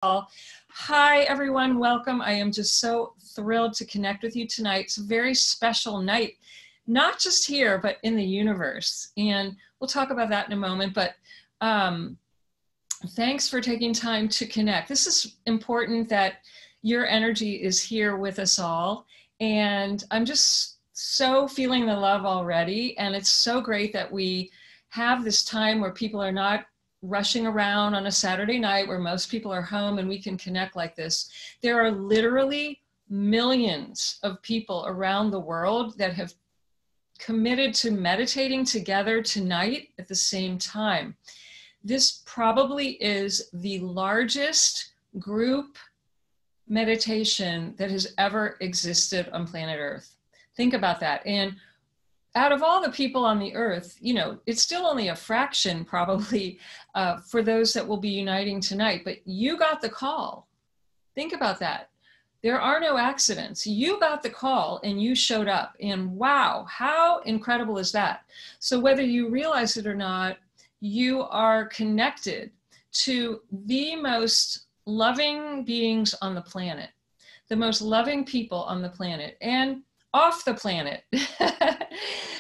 Hi, everyone. Welcome. I am just so thrilled to connect with you tonight. It's a very special night, not just here, but in the universe. And we'll talk about that in a moment. But thanks for taking time to connect. This is important that your energy is here with us all. And I'm just so feeling the love already. And it's so great that we have this time where people are not rushing around on a Saturday night where most people are home and we can connect like this. There are literally millions of people around the world that have committed to meditating together tonight at the same time. This probably is the largest group meditation that has ever existed on planet Earth. Think about that. And out of all the people on the earth, you know, it's still only a fraction probably for those that will be uniting tonight, but you got the call. Think about that. There are no accidents. You got the call and you showed up, and wow, how incredible is that? So whether you realize it or not, you are connected to the most loving beings on the planet, the most loving people on the planet, and off the planet.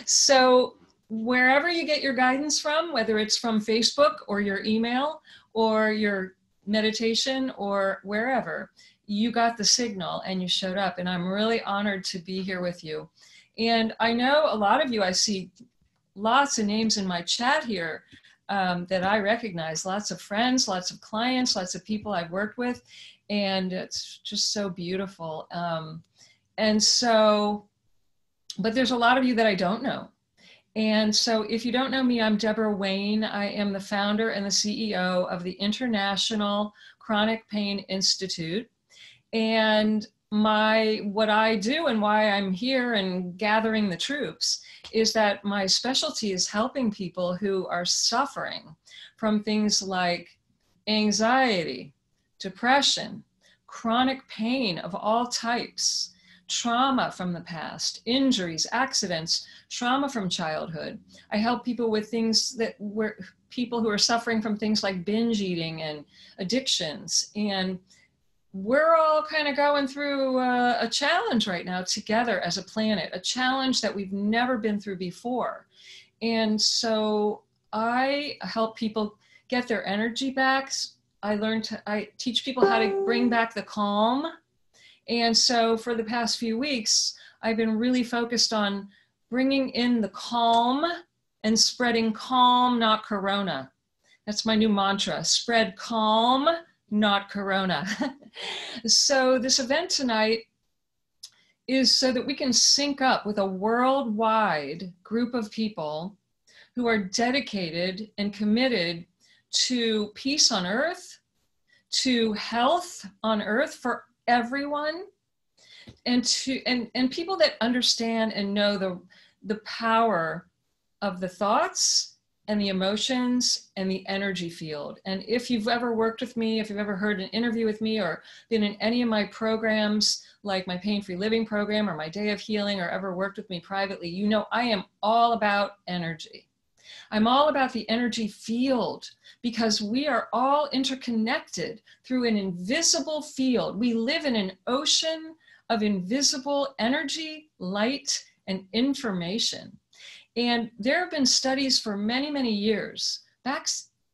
So wherever you get your guidance from, whether it's from Facebook or your email or your meditation or wherever, you got the signal and you showed up. And I'm really honored to be here with you. And I know a lot of you, I see lots of names in my chat here that I recognize, lots of friends, lots of clients, lots of people I've worked with. And it's just so beautiful. And so, but there's a lot of you that I don't know. And so if you don't know me, I'm Debora Wayne. I am the founder and the CEO of the International Chronic Pain Institute. And what I do and why I'm here and gathering the troops is that my specialty is helping people who are suffering from things like anxiety, depression, chronic pain of all types, trauma from the past, injuries, accidents, trauma from childhood. I help people with things people who are suffering from things like binge eating and addictions. And we're all kind of going through a challenge right now together as a planet, a challenge that we've never been through before. And so I help people get their energy back. I teach people how to bring back the calm. And so for the past few weeks, I've been really focused on bringing in the calm and spreading calm, not corona. That's my new mantra, spread calm, not corona. So this event tonight is so that we can sync up with a worldwide group of people who are dedicated and committed to peace on earth, to health on earth for everyone, and people that understand and know the power of the thoughts and the emotions and the energy field. And if you've ever worked with me, if you've ever heard an interview with me or been in any of my programs, like my Pain-Free Living program or my Day of Healing, or ever worked with me privately, you know I am all about energy. I'm all about the energy field because we are all interconnected through an invisible field. We live in an ocean of invisible energy, light, and information. And there have been studies for many, many years, back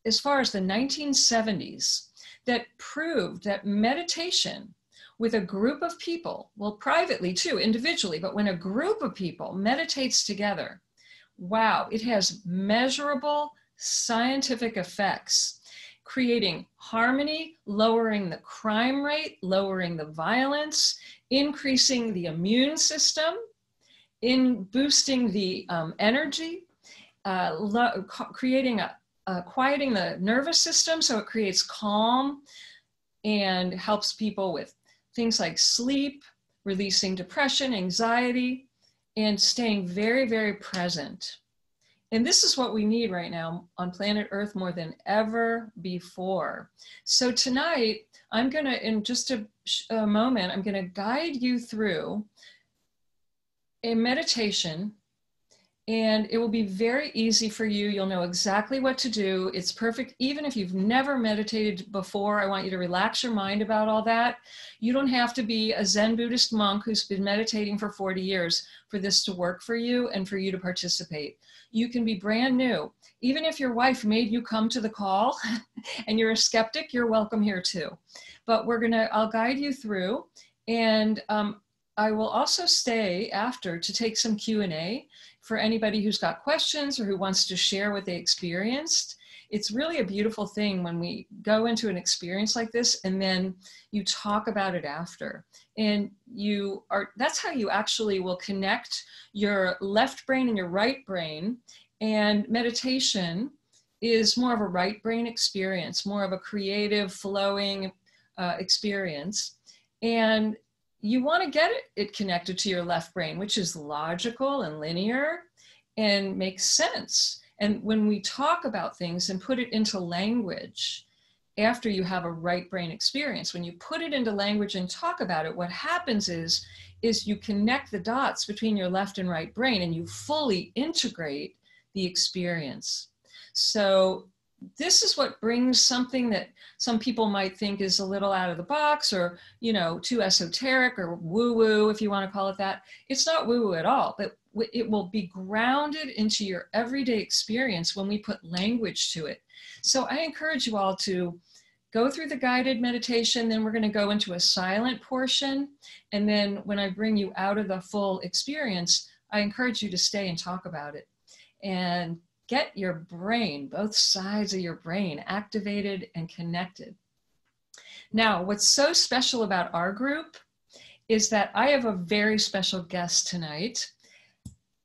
as far as the 1970s, that proved that meditation with a group of people, well, privately too, individually, but when a group of people meditates together, wow, it has measurable scientific effects, creating harmony, lowering the crime rate, lowering the violence, increasing the immune system, in boosting the energy, creating quieting the nervous system so it creates calm and helps people with things like sleep, releasing depression, anxiety, and staying very, very present. And this is what we need right now on planet Earth more than ever before. So tonight, I'm gonna, in just a moment, I'm gonna guide you through a meditation And it will be very easy for you. You'll know exactly what to do. It's perfect. Even if you've never meditated before, I want you to relax your mind about all that. You don't have to be a Zen Buddhist monk who's been meditating for 40 years for this to work for you and for you to participate. You can be brand new. Even if your wife made you come to the call and you're a skeptic, you're welcome here too. But I'll guide you through, and I will also stay after to take some Q&A for anybody who's got questions or who wants to share what they experienced. It's really a beautiful thing when we go into an experience like this and then you talk about it after. And that's how you actually will connect your left brain and your right brain. And meditation is more of a right brain experience, more of a creative, flowing experience. And you want to get it connected to your left brain, which is logical and linear and makes sense. And when we talk about things and put it into language after you have a right brain experience, when you put it into language and talk about it, what happens is you connect the dots between your left and right brain and you fully integrate the experience. So this is what brings something that some people might think is a little out of the box or, too esoteric or woo-woo, if you want to call it that. It's not woo-woo at all, but it will be grounded into your everyday experience when we put language to it. So I encourage you all to go through the guided meditation, then we're going to go into a silent portion. And then when I bring you out of the full experience, I encourage you to stay and talk about it. And get your brain, both sides of your brain, activated and connected. Now, what's so special about our group is that I have a very special guest tonight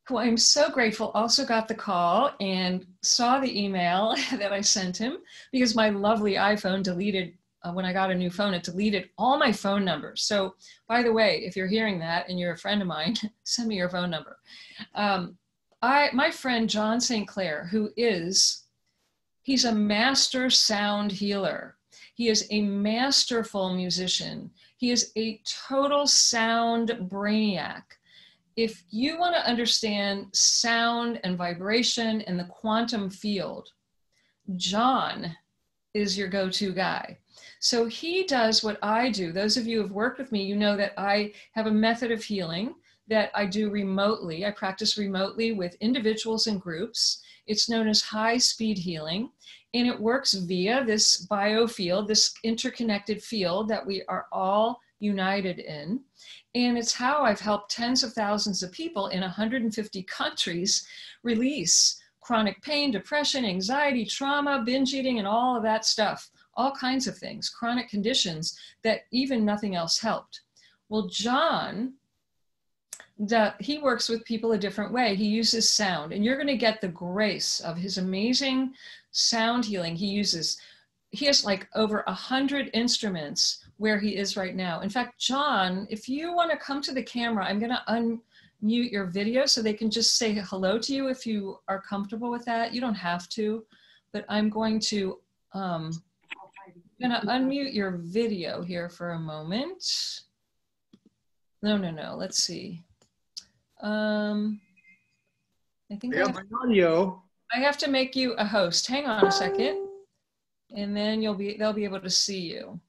who I'm so grateful also got the call and saw the email that I sent him, because my lovely iPhone deleted, when I got a new phone, it deleted all my phone numbers. So by the way, if you're hearing that and you're a friend of mine, send me your phone number. My friend John St. Clair, he's a master sound healer. He is a masterful musician. He is a total sound brainiac. If you want to understand sound and vibration and the quantum field, John is your go-to guy. So he does what I do. Those of you who have worked with me, you know that I have a method of healing that I do remotely. I practice remotely with individuals and groups. It's known as high-speed healing, and it works via this biofield, this interconnected field that we are all united in. And it's how I've helped tens of thousands of people in 150 countries release chronic pain, depression, anxiety, trauma, binge eating, and all of that stuff, all kinds of things, chronic conditions that even nothing else helped. Well, John, he works with people a different way. He uses sound, and you're going to get the grace of his amazing sound healing. He has like over 100 instruments where he is right now. In fact, John, if you want to come to the camera, I'm going to unmute your video so they can just say hello to you if you are comfortable with that. You don't have to, but I'm going to unmute your video here for a moment. No, let's see. I think my audio. I have to make you a host. Hang on a second. And then they'll be able to see you.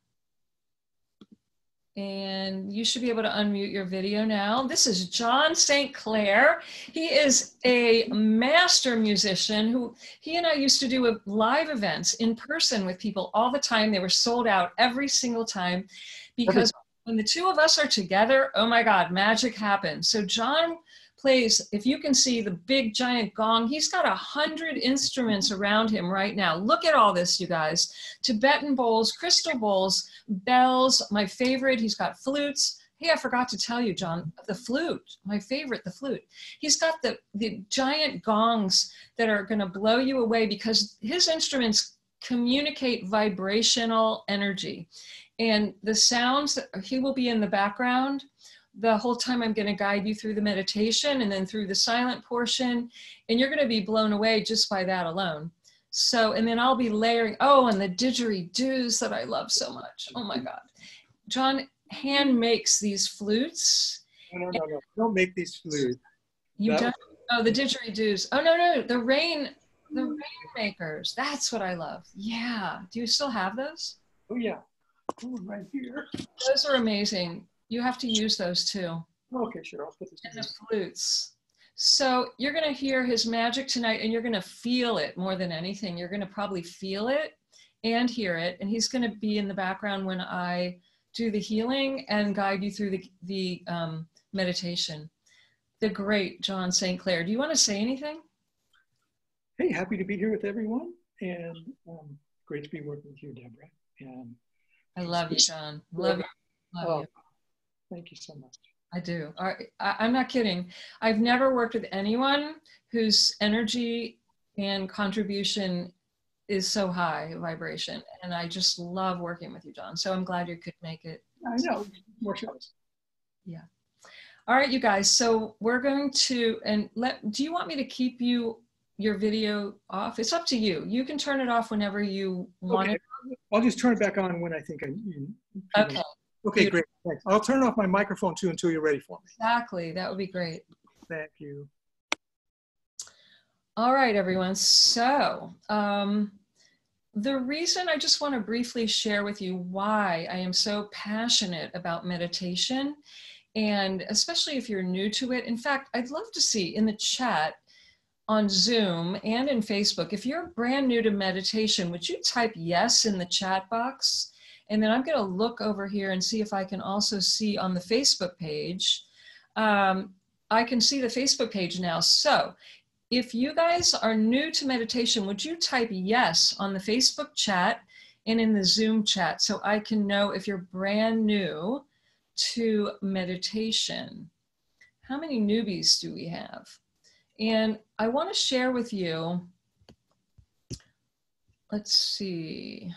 And you should be able to unmute your video now. This is John St. Clair. He is a master musician he and I used to do live events in person with people all the time. They were sold out every single time because when the two of us are together, oh my God, magic happens. So John plays, if you can see the big giant gong, he's got 100 instruments around him right now. Look at all this, you guys. Tibetan bowls, crystal bowls, bells, my favorite, he's got flutes. Hey, I forgot to tell you, John, the flute, my favorite, the flute. He's got the giant gongs that are gonna blow you away because his instruments communicate vibrational energy. And the sounds, he will be in the background the whole time. I'm going to guide you through the meditation and then through the silent portion, and you're going to be blown away just by that alone. So, and then I'll be layering, and the didgeridoos that I love so much. Oh my God. John hand makes these flutes. No. Don't make these flutes. You don't? Oh, the didgeridoos. Oh, no, no, the rainmakers. That's what I love. Yeah. Do you still have those? Oh yeah, oh, right here. Those are amazing. You have to use those too. Okay, sure. I'll put this And in. the flutes. So you're going to hear his magic tonight, and you're going to feel it more than anything. You're going to probably feel it and hear it. And he's going to be in the background when I do the healing and guide you through the meditation. The great John St. Clair. Do you want to say anything? Hey, happy to be here with everyone, and great to be working with you, Deborah. And I love you, John. Love you. Love you. Thank you so much. I do. I'm not kidding. I've never worked with anyone whose energy and contribution is so high vibration. And I just love working with you, John. So I'm glad you could make it. I know. More shows. Yeah. All right, you guys. So we're going to, do you want me to keep your video off? It's up to you. You can turn it off whenever you want it. I'll just turn it back on when I think I. Okay. Okay, great. Thanks. I'll turn off my microphone too until you're ready for me. Exactly. That would be great. Thank you. All right, everyone. So the reason I just want to briefly share with you why I am so passionate about meditation, and especially if you're new to it. In fact, I'd love to see in the chat on Zoom and in Facebook, if you're brand new to meditation, would you type yes in the chat box? And then I'm going to look over here and see if I can also see on the Facebook page. I can see the Facebook page now. So if you guys are new to meditation, would you type yes on the Facebook chat and in the Zoom chat so I can know if you're brand new to meditation? How many newbies do we have? And I want to share with you, let's see,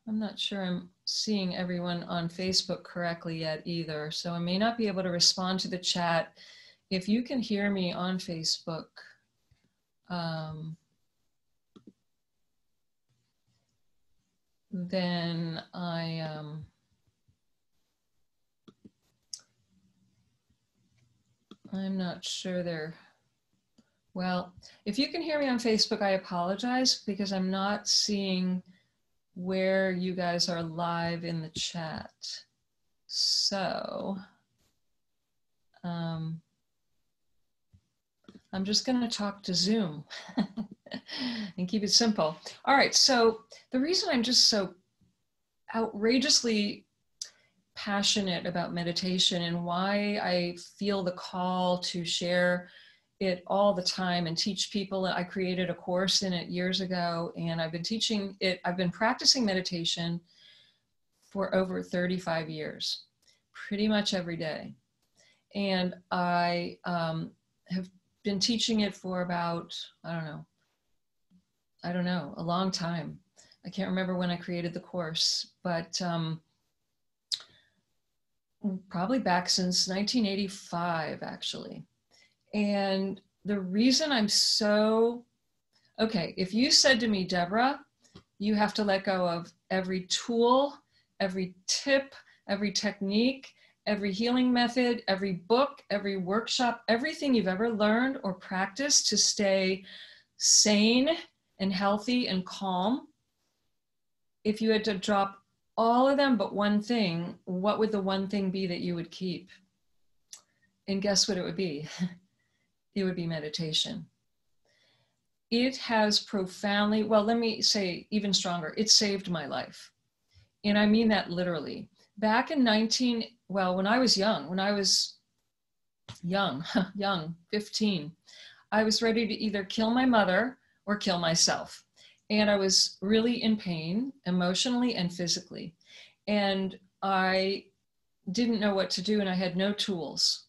I'm not sure I'm seeing everyone on Facebook correctly yet either, so I may not be able to respond to the chat. If you can hear me on Facebook, then I'm not sure they're, well, if you can hear me on Facebook, I apologize because I'm not seeing where you guys are live in the chat. So I'm just going to talk to Zoom and keep it simple. All right, so the reason I'm just so outrageously passionate about meditation and why I feel the call to share it all the time and teach people. I created a course in it years ago, and I've been teaching it. I've been practicing meditation for over 35 years, pretty much every day. And I have been teaching it for about, I don't know, a long time. I can't remember when I created the course, but probably back since 1985, actually. And the reason I'm so, okay, if you said to me, Deborah, you have to let go of every tool, every tip, every technique, every healing method, every book, every workshop, everything you've ever learned or practiced to stay sane and healthy and calm. If you had to drop all of them but one thing, what would the one thing be that you would keep? And guess what it would be? It would be meditation. It has profoundly, well, let me say even stronger, it saved my life. And I mean that literally. Back in when I was young, 15, I was ready to either kill my mother or kill myself. And I was really in pain, emotionally and physically. And I didn't know what to do, and I had no tools.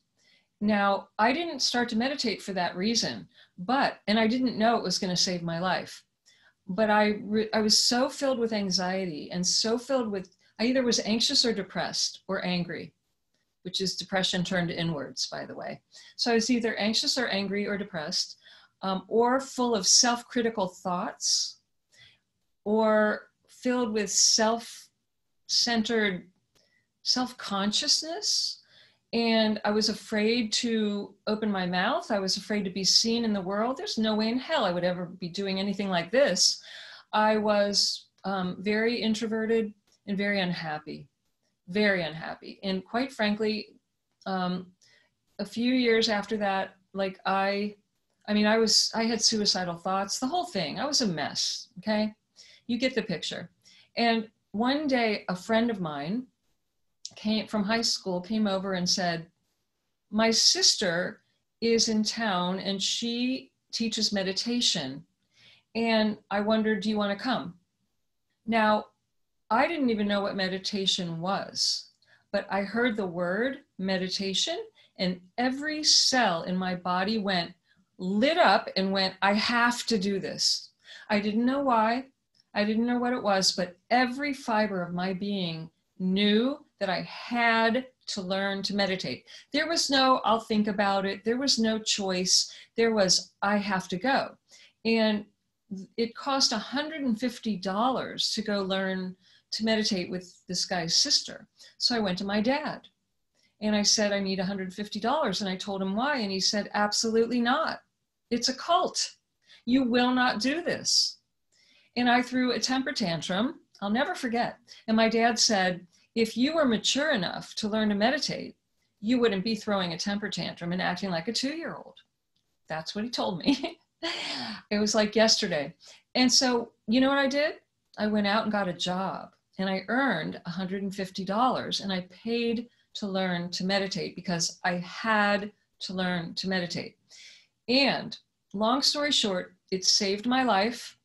Now, I didn't start to meditate for that reason, and I didn't know it was going to save my life. But I was so filled with anxiety and so filled with, I either was anxious or depressed or angry, which is depression turned inwards, by the way. So I was either anxious or angry or depressed, or full of self-critical thoughts, or filled with self-centered self-consciousness And I was afraid to open my mouth. I was afraid to be seen in the world. There's no way in hell I would ever be doing anything like this. I was very introverted and very unhappy, very unhappy. And quite frankly, a few years after that, like I had suicidal thoughts, the whole thing. I was a mess, okay? You get the picture. And one day, a friend of mine from high school came over and said, my sister is in town and she teaches meditation. And I wondered, do you want to come? Now, I didn't even know what meditation was, but I heard the word meditation and every cell in my body lit up and went, I have to do this. I didn't know why. I didn't know what it was, but every fiber of my being knew that I had to learn to meditate. There was no, I'll think about it. There was no choice. There was, I have to go. And it cost $150 to go learn to meditate with this guy's sister. So I went to my dad and I said, I need $150. And I told him why. And he said, absolutely not. It's a cult. You will not do this. And I threw a temper tantrum. I'll never forget. And my dad said, if you were mature enough to learn to meditate, you wouldn't be throwing a temper tantrum and acting like a 2-year-old. That's what he told me. It was like yesterday. And so, you know what I did? I went out and got a job and I earned $150 and I paid to learn to meditate because I had to learn to meditate. And long story short, it saved my life.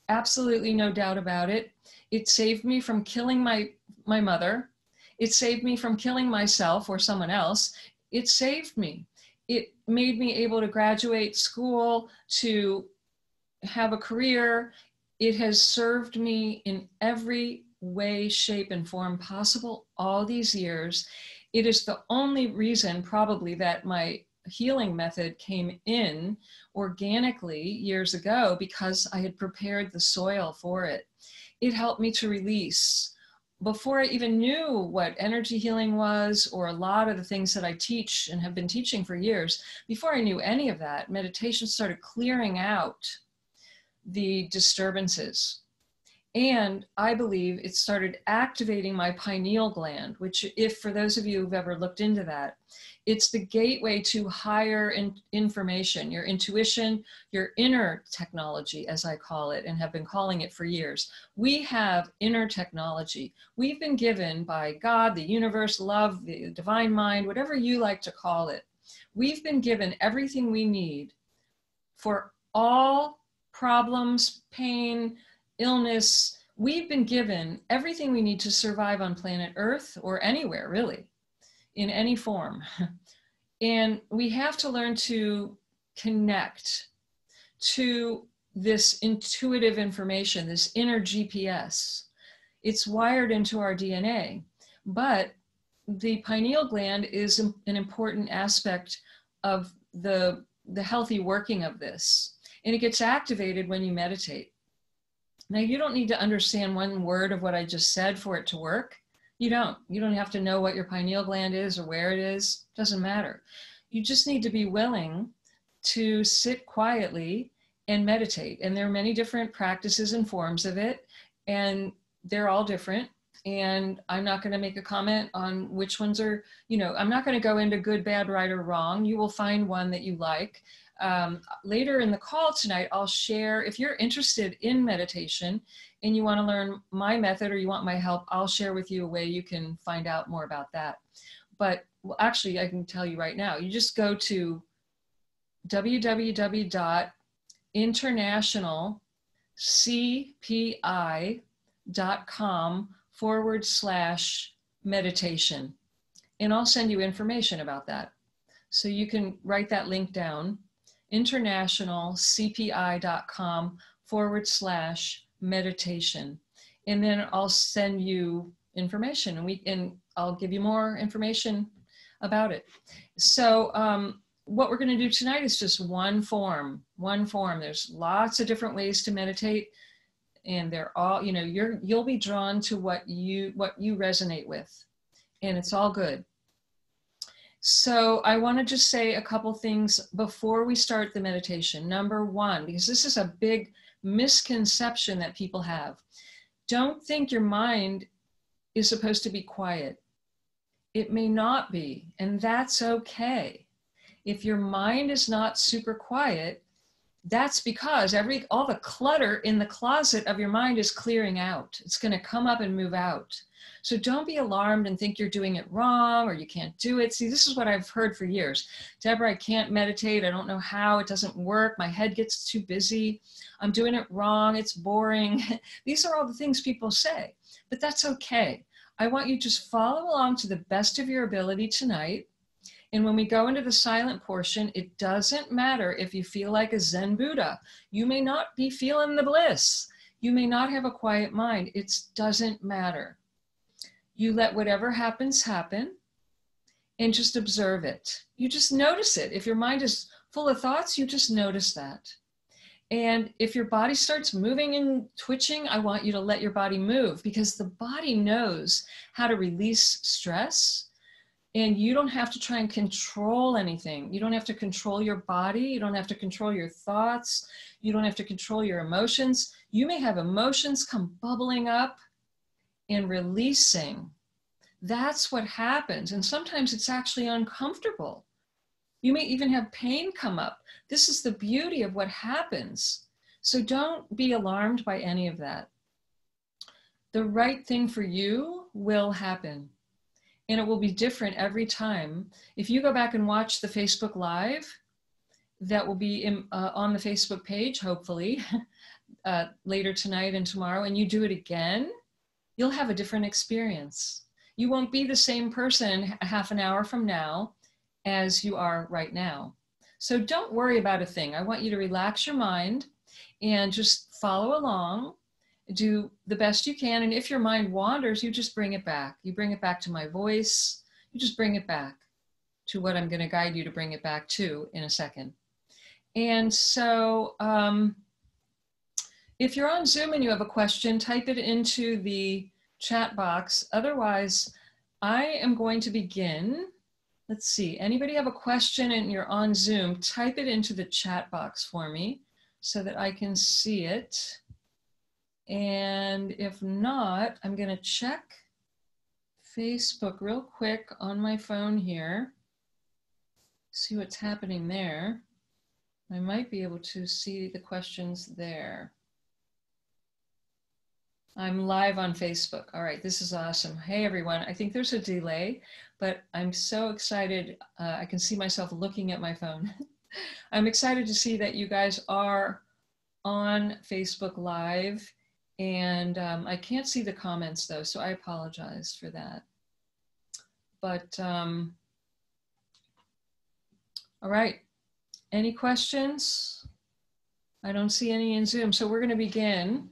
Absolutely no doubt about it. It saved me from killing my mother. It saved me from killing myself or someone else. It saved me. It made me able to graduate school, to have a career. It has served me in every way, shape, and form possible all these years. It is the only reason probably that my healing method came in organically years ago, because I had prepared the soil for it. It helped me to release. Before I even knew what energy healing was, or a lot of the things that I teach and have been teaching for years, before I knew any of that, meditation started clearing out the disturbances. And I believe it started activating my pineal gland, which, if for those of you who've ever looked into that, it's the gateway to higher information, your intuition, your inner technology, as I call it, and have been calling it for years. We have inner technology. We've been given by God, the universe, love, the divine mind, whatever you like to call it. We've been given everything we need for all problems, pain, illness. We've been given everything we need to survive on planet Earth, or anywhere really, in any form. And we have to learn to connect to this intuitive information, this inner GPS. It's wired into our DNA, but the pineal gland is an important aspect of the healthy working of this. And it gets activated when you meditate. Now, you don't need to understand one word of what I just said for it to work. You don't have to know what your pineal gland is or where it is. It doesn't matter. You just need to be willing to sit quietly and meditate. And there are many different practices and forms of it, and they're all different. And I'm not going to make a comment on which ones are, I'm not going to go into good, bad, right, or wrong. You will find one that you like. Later in the call tonight, I'll share, if you're interested in meditation and you want to learn my method or you want my help, I'll share with you a way you can find out more about that. But actually, I can tell you right now, you just go to www.internationalcpi.com/meditation. And I'll send you information about that. So you can write that link down, internationalcpi.com/meditation. And then I'll send you information, and I'll give you more information about it. So what we're going to do tonight is just one form. There's lots of different ways to meditate, and they're all, you'll be drawn to what you resonate with, and it's all good. So I want to just say a couple things before we start the meditation. Number one, because this is a big misconception that people have. Don't think your mind is supposed to be quiet. It may not be, and that's okay. If your mind is not super quiet, that's because all the clutter in the closet of your mind is clearing out. It's going to come up and move out. So don't be alarmed and think you're doing it wrong or you can't do it. See, this is what I've heard for years. Debora, I can't meditate. I don't know how. It doesn't work. My head gets too busy. I'm doing it wrong. It's boring. These are all the things people say, but that's okay. I want you to just follow along to the best of your ability tonight. And when we go into the silent portion, it doesn't matter if you feel like a Zen Buddha. You may not be feeling the bliss. You may not have a quiet mind. It doesn't matter. You let whatever happens happen and just observe it. You just notice it. If your mind is full of thoughts, you just notice that. And if your body starts moving and twitching, I want you to let your body move, because the body knows how to release stress. And you don't have to try and control anything. You don't have to control your body. You don't have to control your thoughts. You don't have to control your emotions. You may have emotions come bubbling up and releasing. That's what happens. And sometimes it's actually uncomfortable. You may even have pain come up. This is the beauty of what happens. So don't be alarmed by any of that. The right thing for you will happen. And it will be different every time. If you go back and watch the Facebook Live, that will be on the Facebook page, hopefully, later tonight and tomorrow, and you do it again, you'll have a different experience. You won't be the same person a half an hour from now as you are right now. So don't worry about a thing. I want you to relax your mind and just follow along. Do the best you can. And if your mind wanders, you just bring it back. You bring it back to my voice. You just bring it back to what I'm going to guide you to bring it back to in a second. And so if you're on Zoom and you have a question, type it into the chat box. Otherwise, I am going to begin. Let's see. Anybody have a question and you're on Zoom, type it into the chat box for me so that I can see it. And if not, I'm going to check Facebook real quick on my phone here, see what's happening there. I might be able to see the questions there. I'm live on Facebook. All right, this is awesome. Hey, everyone. I think there's a delay, but I'm so excited. I can see myself looking at my phone. I'm excited to see that you guys are on Facebook Live. And I can't see the comments though, so I apologize for that. But, all right, any questions? I don't see any in Zoom, so we're gonna begin.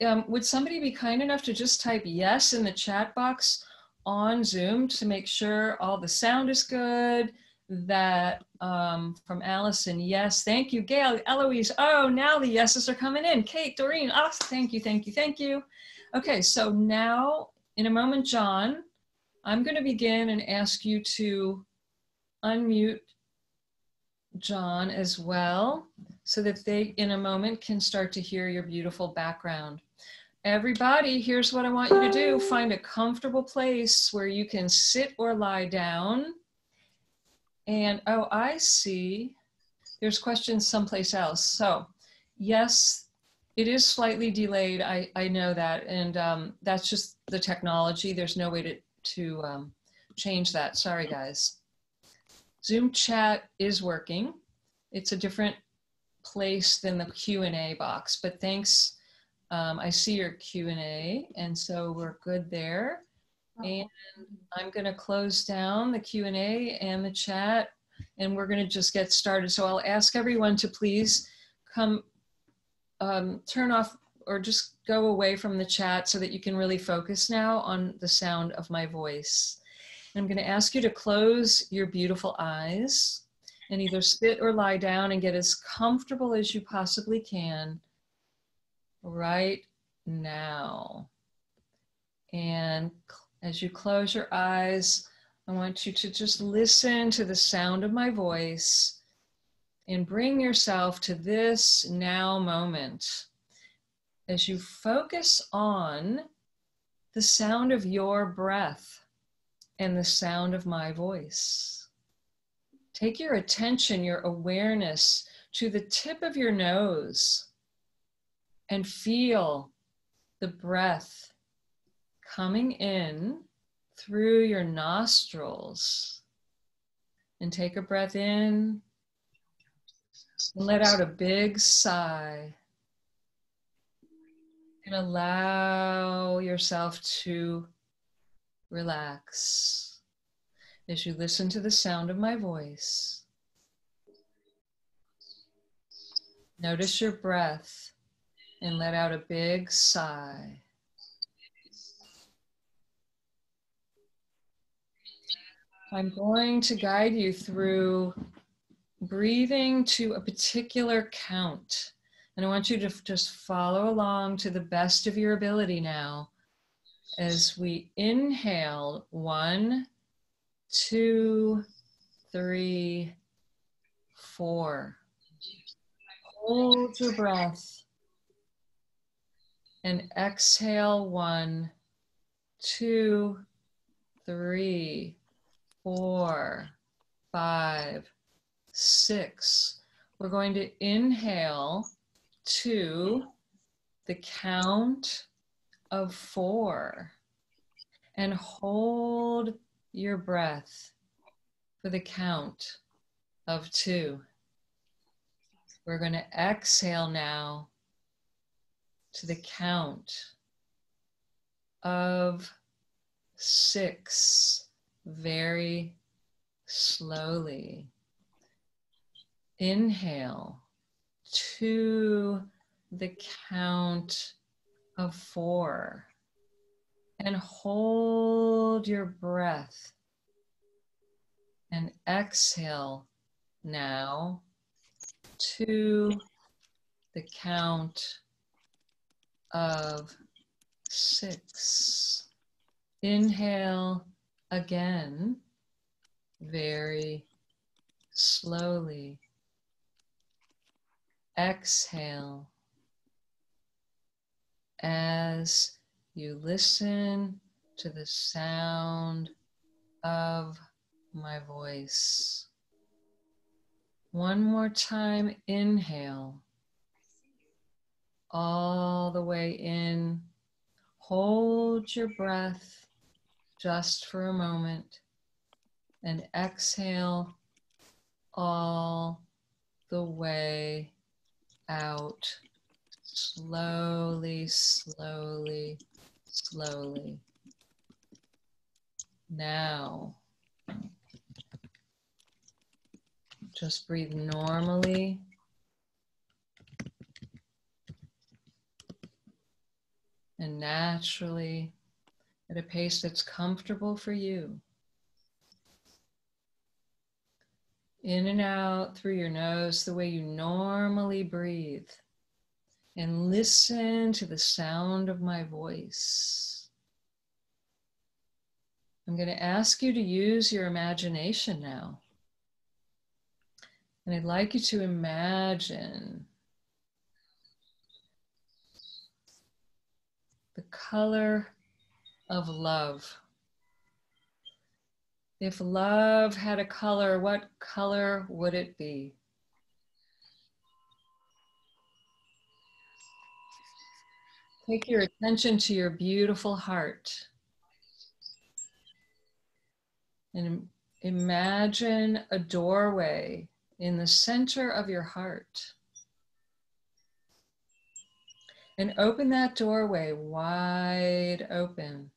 Would somebody be kind enough to just type yes in the chat box on Zoom to make sure all the sound is good? That from Allison, yes, thank you. Gail, Eloise, oh, now the yeses are coming in. Kate, Doreen, oh, thank you, thank you, thank you. Okay, so now in a moment, John, I'm going to begin and ask you to unmute John as well so that they in a moment can start to hear your beautiful background. Everybody, here's what I want you to do. Find a comfortable place where you can sit or lie down. And, oh, I see. There's questions someplace else. So, yes, it is slightly delayed. I know that. And that's just the technology. There's no way to change that. Sorry, guys. Zoom chat is working. It's a different place than the Q&A box. But thanks. I see your Q&A. And so we're good there. And I'm going to close down the Q&A and the chat, and we're going to just get started. So I'll ask everyone to please come turn off or just go away from the chat so that you can really focus now on the sound of my voice. And I'm going to ask you to close your beautiful eyes and either sit or lie down and get as comfortable as you possibly can right now. And as you close your eyes, I want you to just listen to the sound of my voice and bring yourself to this now moment as you focus on the sound of your breath and the sound of my voice. Take your attention, your awareness to the tip of your nose and feel the breath coming in through your nostrils. And take a breath in and let out a big sigh. And allow yourself to relax as you listen to the sound of my voice. Notice your breath and let out a big sigh. I'm going to guide you through breathing to a particular count. And I want you to just follow along to the best of your ability now as we inhale 1, 2, 3, 4. Hold your breath and exhale 1, 2, 3, 4, 5, 6. We're going to inhale to the count of 4 and hold your breath for the count of 2. We're going to exhale now to the count of 6, very slowly. Inhale to the count of 4 and hold your breath and exhale now to the count of 6. Inhale again, very slowly. Exhale as you listen to the sound of my voice. One more time, inhale all the way in. Hold your breath just for a moment and exhale all the way out. Slowly, slowly, slowly. Now, just breathe normally. And naturally, at a pace that's comfortable for you. In and out through your nose the way you normally breathe. And listen to the sound of my voice. I'm going to ask you to use your imagination now. And I'd like you to imagine the color of love. If love had a color, what color would it be? Take your attention to your beautiful heart. And imagine a doorway in the center of your heart. And open that doorway wide open.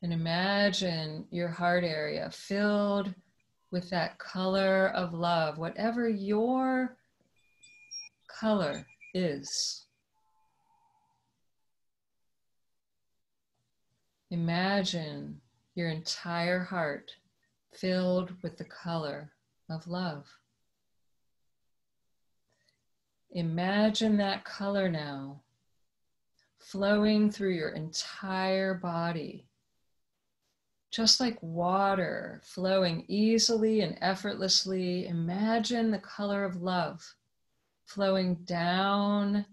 And imagine your heart area filled with that color of love, whatever your color is. Imagine your entire heart filled with the color of love. Imagine that color now flowing through your entire body, just like water flowing easily and effortlessly. Imagine the color of love flowing down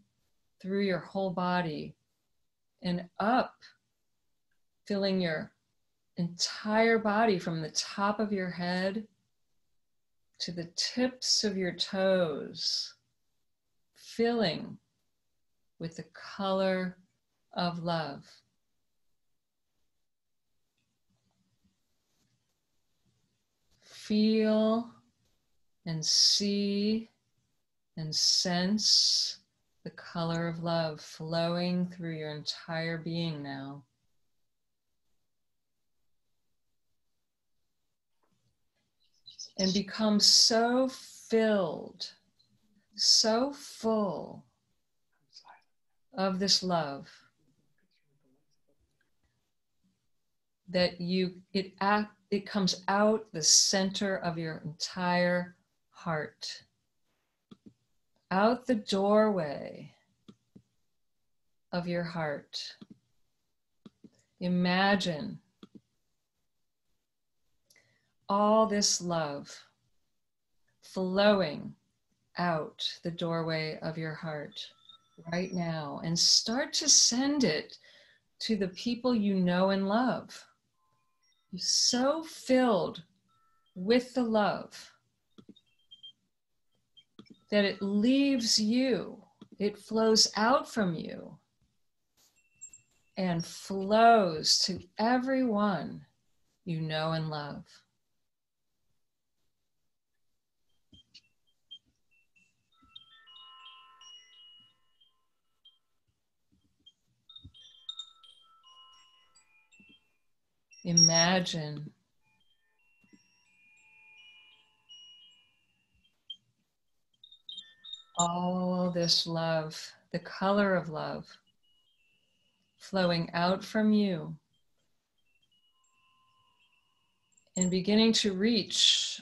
through your whole body and up, filling your entire body from the top of your head to the tips of your toes, filling with the color of love. Feel and see and sense the color of love flowing through your entire being now. And become so filled, so full of this love that it comes out the center of your entire heart, out the doorway of your heart. Imagine all this love flowing out the doorway of your heart right now, and start to send it to the people you know and love. You're so filled with the love that it leaves you, it flows out from you and flows to everyone you know and love. Imagine all this love, the color of love, flowing out from you and beginning to reach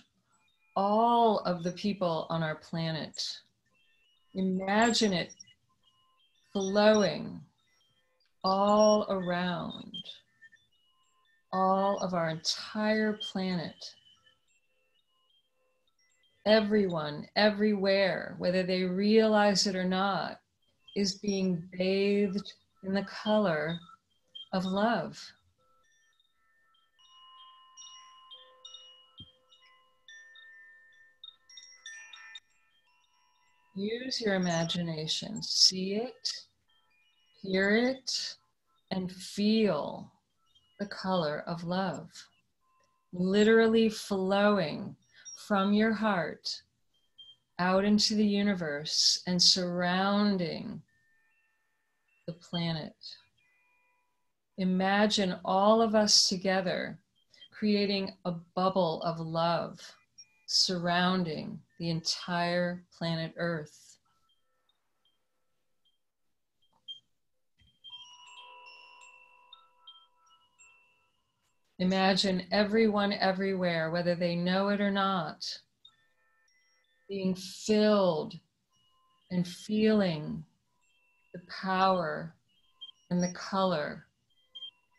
all of the people on our planet. Imagine it flowing all around all of our entire planet. Everyone, everywhere, whether they realize it or not, is being bathed in the color of love. Use your imagination. See it, hear it, and feel the color of love. Literally flowing from your heart out into the universe and surrounding the planet. Imagine all of us together creating a bubble of love surrounding the entire planet Earth. Imagine everyone everywhere, whether they know it or not, being filled and feeling the power and the color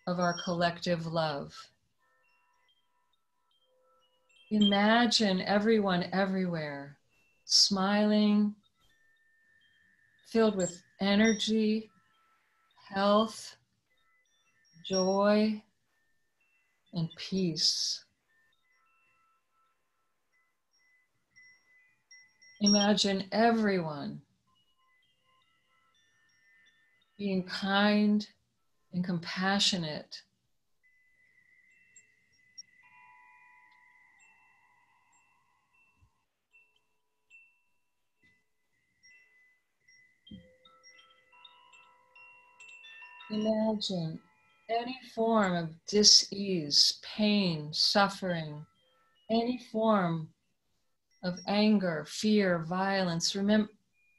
of our collective love. Imagine everyone everywhere smiling, filled with energy, health, joy, and peace. Imagine everyone being kind and compassionate. Imagine any form of dis-ease, pain, suffering, any form of anger, fear, violence.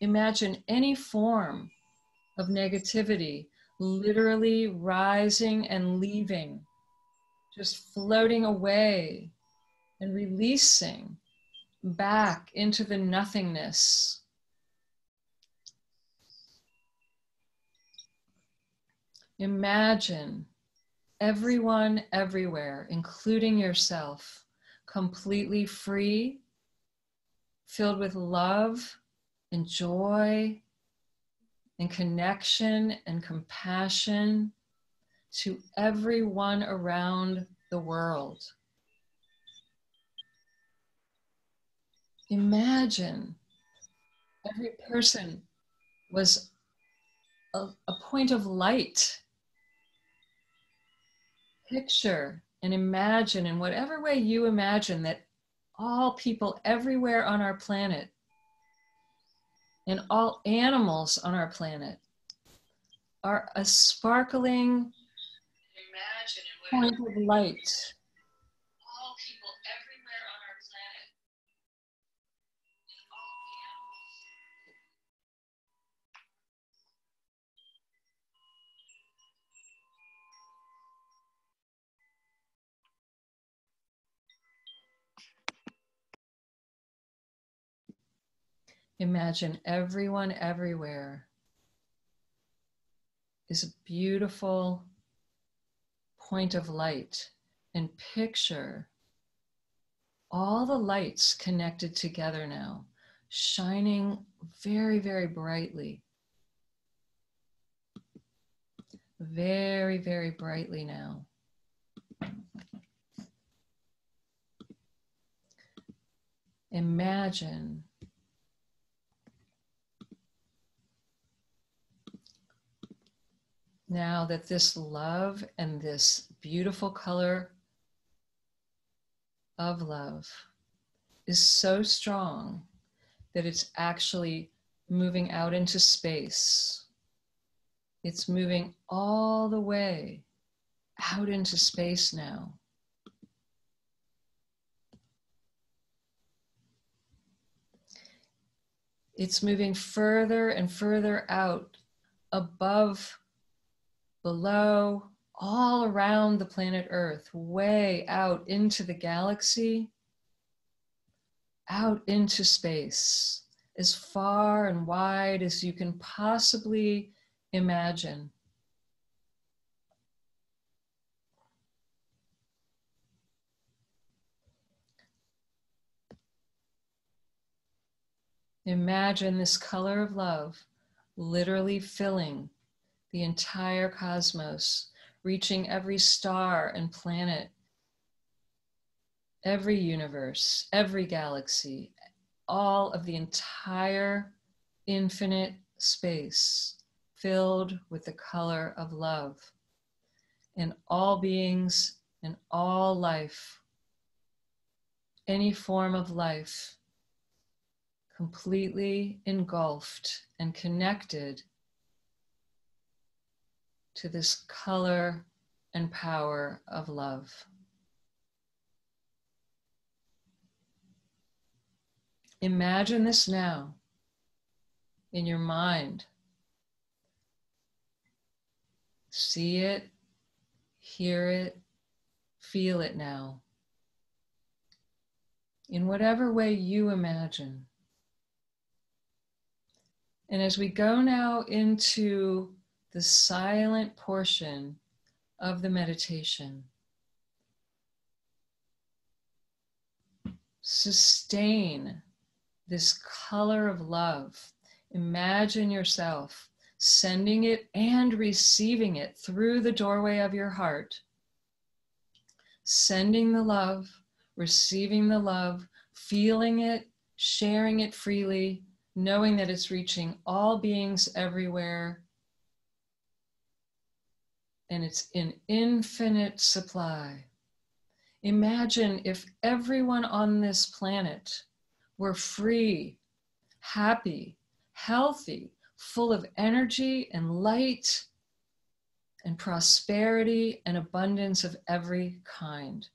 Imagine any form of negativity literally rising and leaving, just floating away and releasing back into the nothingness. Imagine everyone everywhere, including yourself, completely free, filled with love and joy and connection and compassion to everyone around the world. Imagine every person was a point of light. Picture and imagine in whatever way you imagine that all people everywhere on our planet and all animals on our planet are a sparkling point of light. All people everywhere on our planet and all animals. Imagine everyone everywhere is a beautiful point of light, and picture all the lights connected together now, shining very, very brightly. Very, very brightly now. Imagine now that this love and this beautiful color of love is so strong that it's actually moving out into space. It's moving all the way out into space now. It's moving further and further out, above, below, all around the planet Earth, way out into the galaxy, out into space, as far and wide as you can possibly imagine. Imagine this color of love literally filling the entire cosmos, reaching every star and planet, every universe, every galaxy, all of the entire infinite space filled with the color of love. And all beings and all life, any form of life, completely engulfed and connected to this color and power of love. Imagine this now in your mind. See it, hear it, feel it now. In whatever way you imagine. And as we go now into the silent portion of the meditation, sustain this color of love. Imagine yourself sending it and receiving it through the doorway of your heart. Sending the love, receiving the love, feeling it, sharing it freely, knowing that it's reaching all beings everywhere. And it's in infinite supply. Imagine if everyone on this planet were free, happy, healthy, full of energy and light and prosperity and abundance of every kind.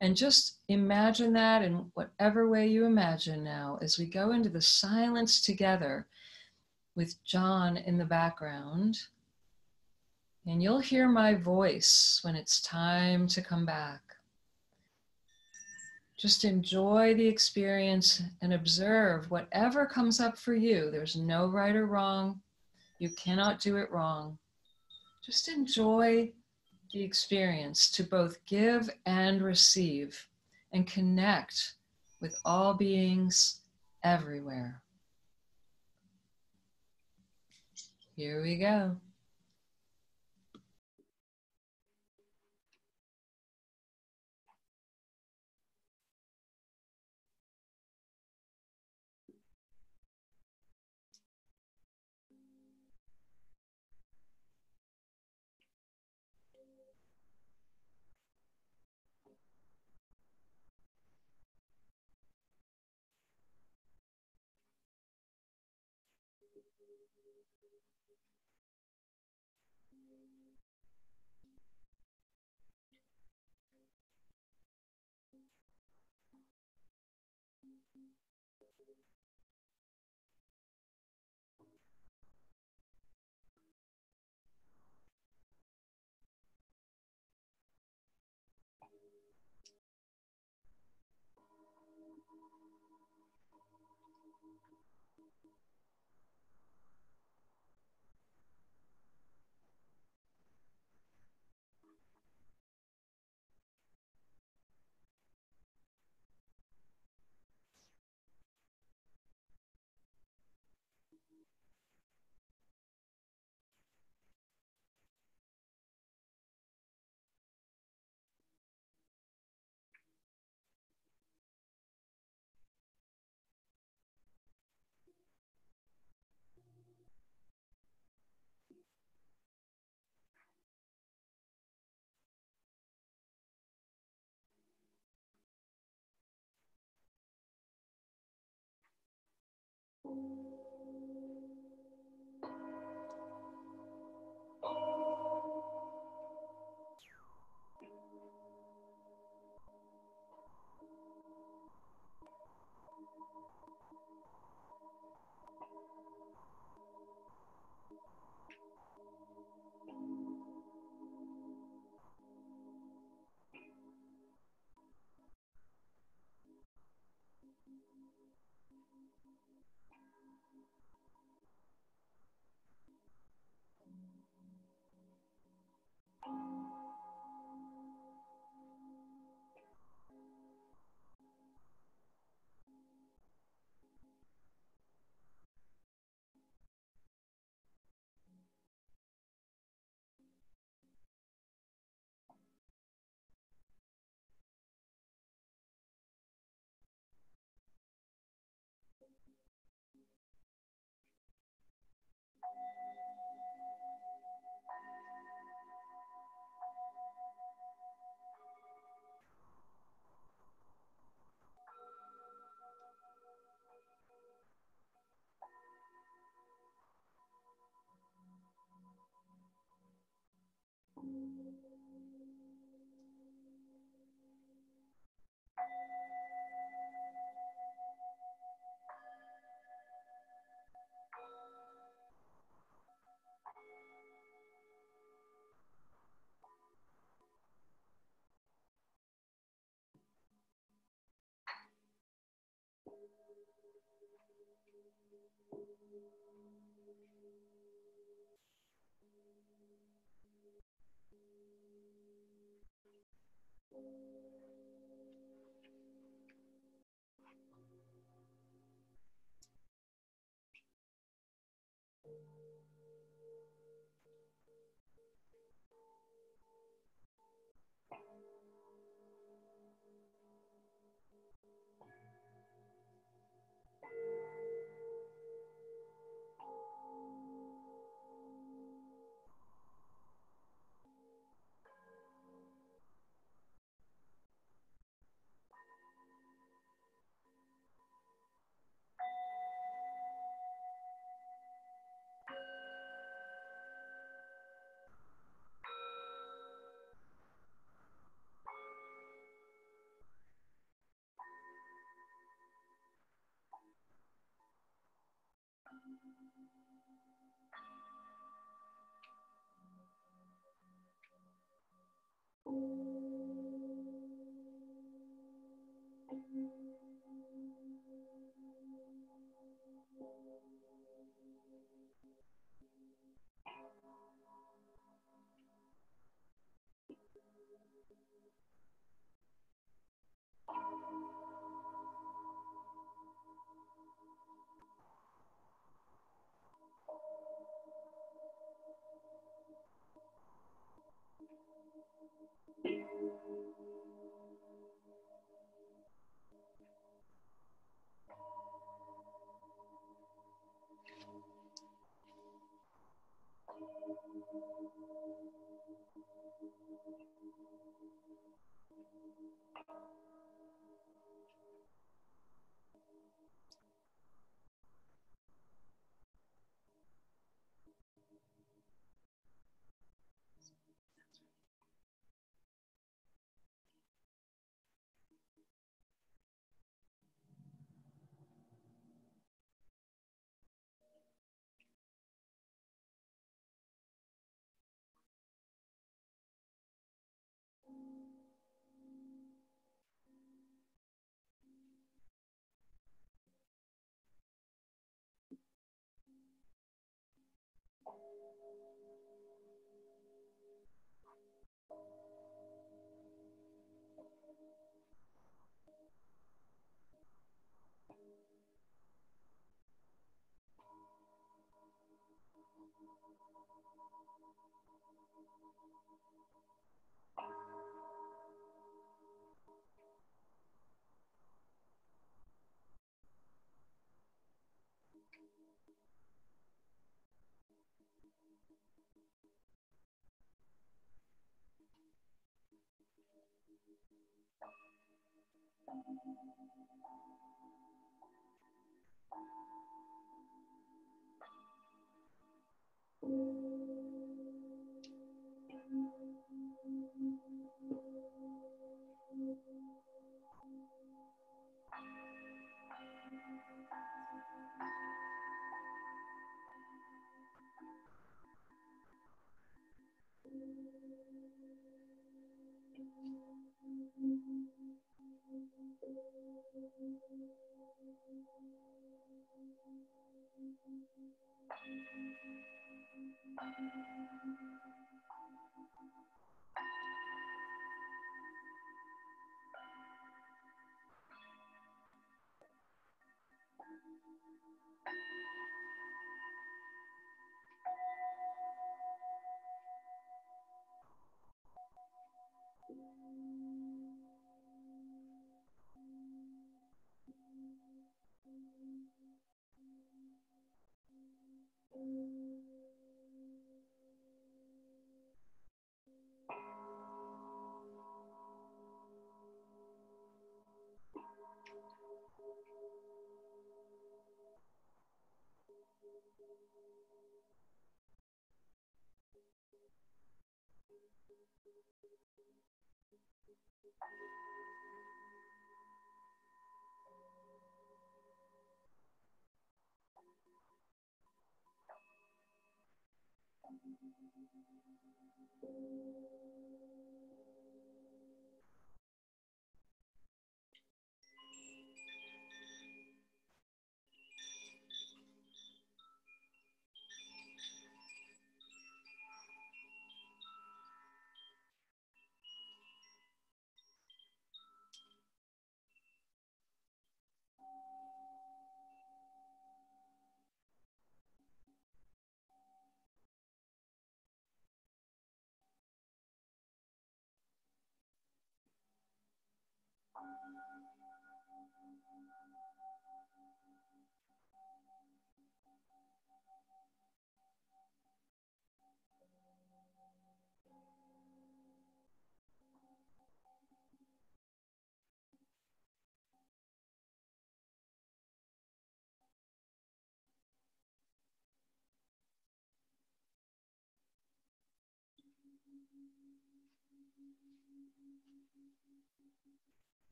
And just imagine that in whatever way you imagine now as we go into the silence together with John in the background. And you'll hear my voice when it's time to come back. Just enjoy the experience and observe whatever comes up for you. There's no right or wrong. You cannot do it wrong. Just enjoy the experience to both give and receive and connect with all beings everywhere. Here we go.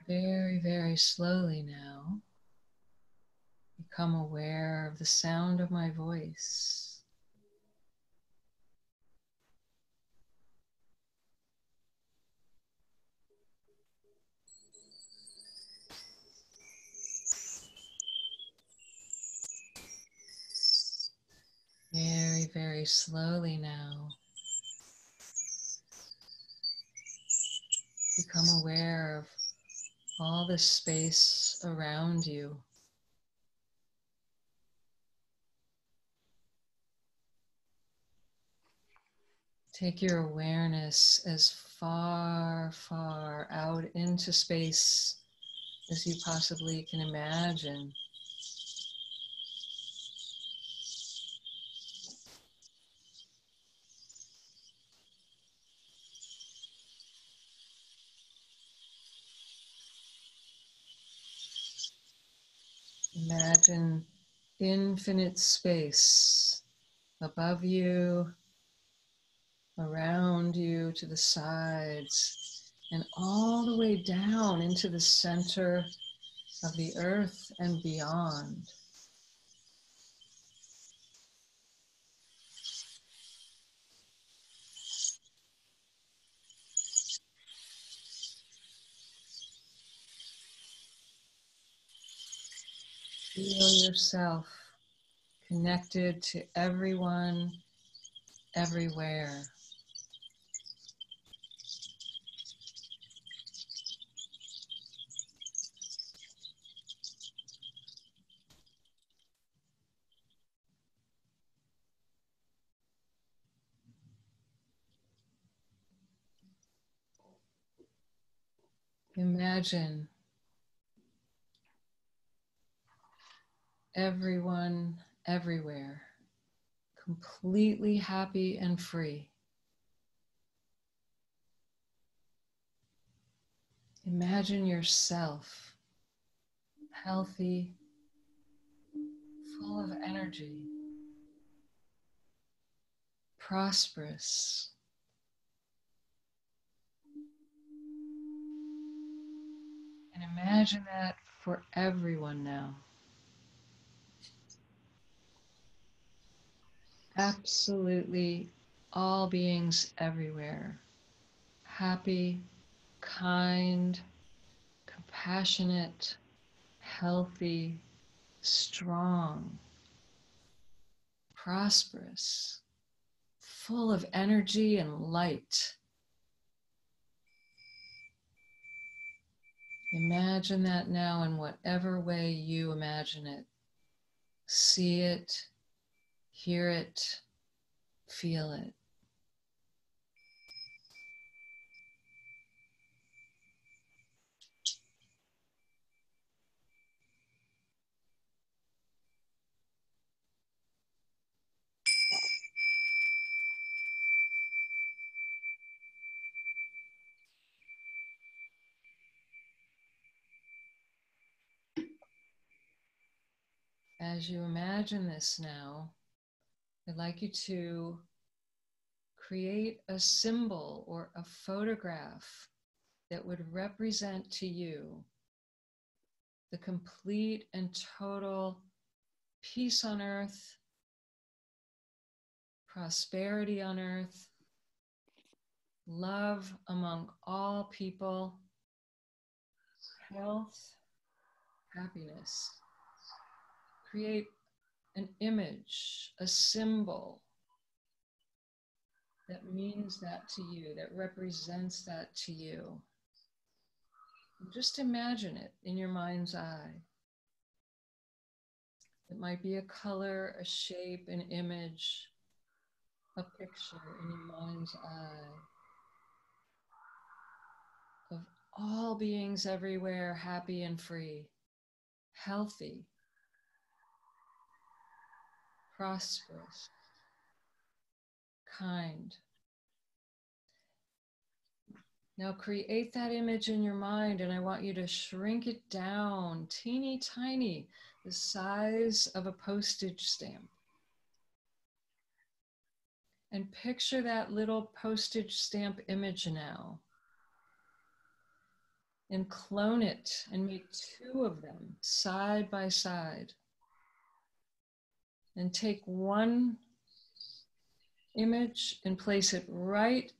Very, very slowly now, become aware of the sound of my voice. Very, very slowly now, become aware of all the space around you. Take your awareness as far, far out into space as you possibly can imagine. Imagine infinite space above you, around you, to the sides, and all the way down into the center of the earth and beyond. Feel yourself connected to everyone, everywhere. Imagine everyone, everywhere, completely happy and free. Imagine yourself healthy, full of energy, prosperous. And imagine that for everyone now. Absolutely all beings everywhere. Happy, kind, compassionate, healthy, strong, prosperous, full of energy and light. Imagine that now in whatever way you imagine it. See it, hear it, feel it. As you imagine this now, I'd like you to create a symbol or a photograph that would represent to you the complete and total peace on earth, prosperity on earth, love among all people, health, happiness. Create an image, a symbol that means that to you, that represents that to you. And just imagine it in your mind's eye. It might be a color, a shape, an image, a picture in your mind's eye of all beings everywhere, happy and free, healthy, prosperous, kind. Now create that image in your mind, and I want you to shrink it down, teeny tiny, the size of a postage stamp. And picture that little postage stamp image now. and clone it and make two of them side by side. And take one image and place it right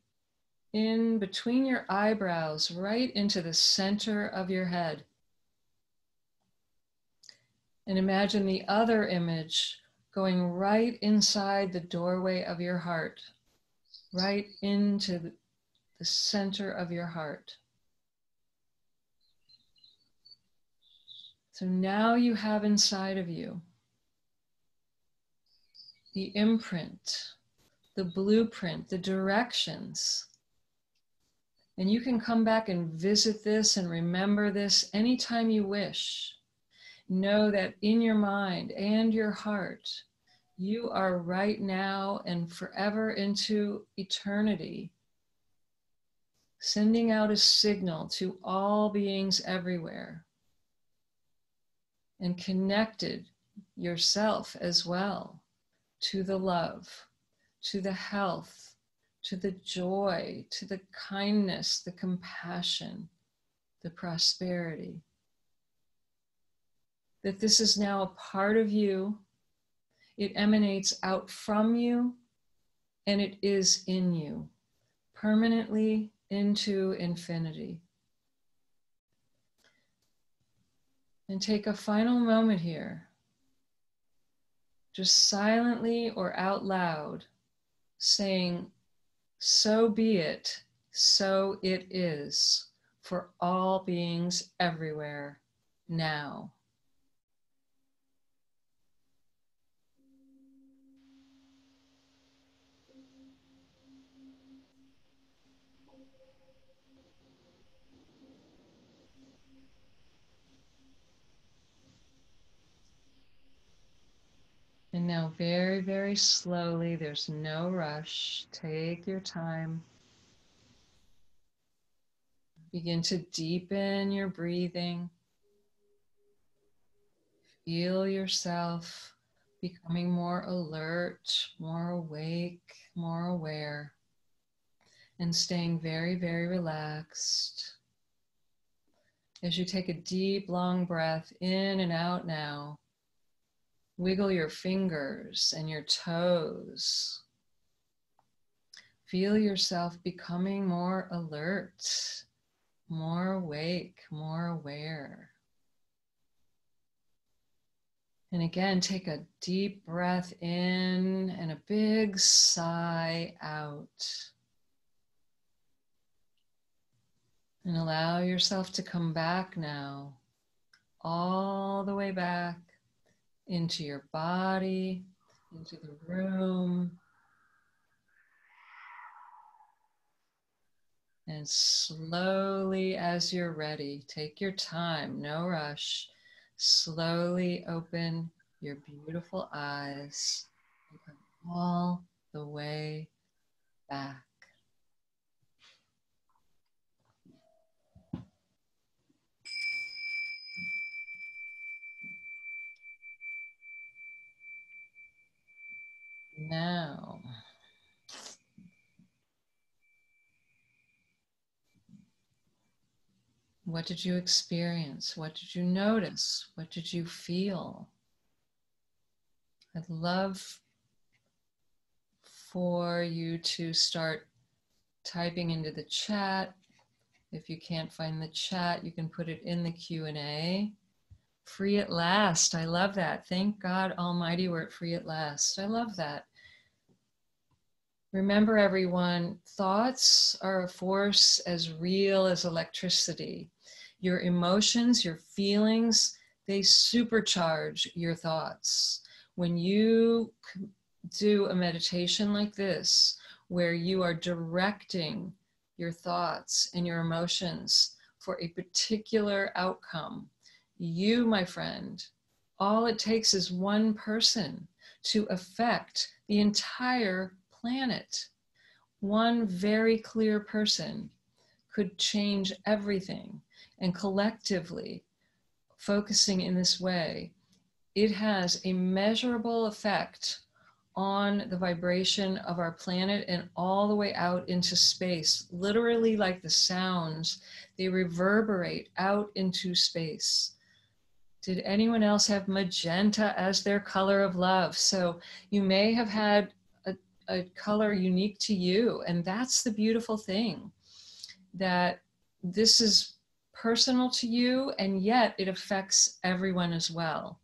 in between your eyebrows, right into the center of your head. And imagine the other image going right inside the doorway of your heart, right into the center of your heart. So now you have inside of you the imprint, the blueprint, the directions. And you can come back and visit this and remember this anytime you wish. Know that in your mind and your heart, you are right now and forever into eternity, sending out a signal to all beings everywhere, and connected yourself as well to the love, to the health, to the joy, to the kindness, the compassion, the prosperity. That this is now a part of you, it emanates out from you, and it is in you, permanently into infinity. And take a final moment here, just silently or out loud, saying, so be it, so it is, for all beings everywhere, now. And now very, very slowly, there's no rush, take your time. Begin to deepen your breathing. Feel yourself becoming more alert, more awake, more aware, and staying very, very relaxed. As you take a deep, long breath in and out now, wiggle your fingers and your toes. Feel yourself becoming more alert, more awake, more aware. And again, take a deep breath in and a big sigh out. And allow yourself to come back now, all the way back into your body, into the room. And slowly, as you're ready, take your time, no rush. Slowly open your beautiful eyes and come all the way back. Now, what did you experience? What did you notice? What did you feel? I'd love for you to start typing into the chat. If you can't find the chat, you can put it in the Q&A. Free at last. I love that. Thank God Almighty we're at free at last. I love that. Remember, everyone, thoughts are a force as real as electricity. Your emotions, your feelings, they supercharge your thoughts. When you do a meditation like this, where you are directing your thoughts and your emotions for a particular outcome, you, my friend, all it takes is one person to affect the entire planet. One very clear person could change everything, and collectively, focusing in this way, it has a measurable effect on the vibration of our planet and all the way out into space, literally like the sounds, they reverberate out into space. Did anyone else have magenta as their color of love? So you may have had a color unique to you, and that's the beautiful thing, that this is personal to you, and yet it affects everyone as well.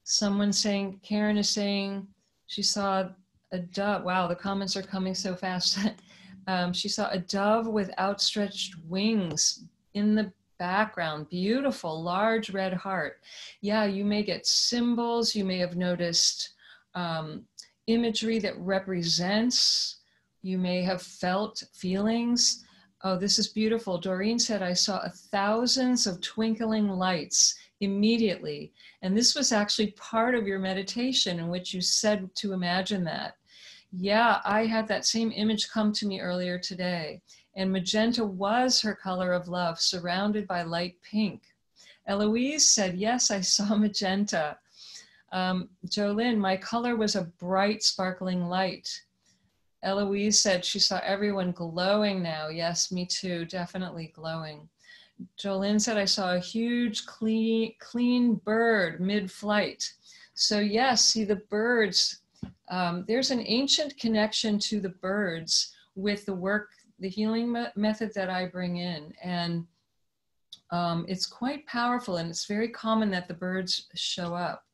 Someone saying, Karen is saying, she saw a dove. Wow, the comments are coming so fast. She saw a dove with outstretched wings in the background. Beautiful, large red heart. Yeah, you may get symbols. You may have noticed imagery that represents. You may have felt feelings. Oh, this is beautiful. Doreen said, I saw thousands of twinkling lights immediately. And this was actually part of your meditation in which you said to imagine that. Yeah, I had that same image come to me earlier today. And magenta was her color of love, surrounded by light pink. Eloise said, yes, I saw magenta. Jolynn, my color was a bright, sparkling light. Eloise said she saw everyone glowing now. Yes, me too, definitely glowing. Jolynn said, I saw a huge, clean bird mid-flight. So yes, see the birds, there's an ancient connection to the birds with the work, the healing method that I bring in. And it's quite powerful, and it's very common that the birds show up.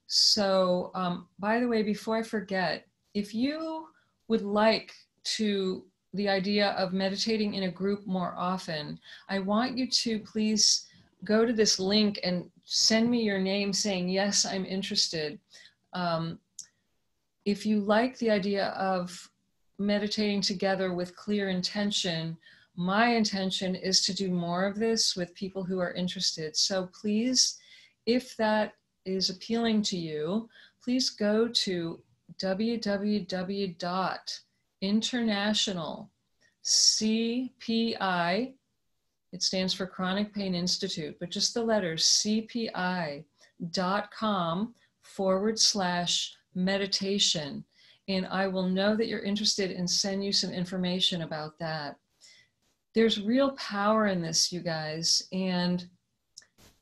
So by the way, before I forget, if you would like to the idea of meditating in a group more often, I want you to please go to this link and send me your name saying, yes, I'm interested. If you like the idea of meditating together with clear intention, my intention is to do more of this with people who are interested. So please, if that is appealing to you, please go to www.international CPI, it stands for Chronic Pain Institute, but just the letters CPI.com/meditation. And I will know that you're interested and send you some information about that. There's real power in this, you guys. And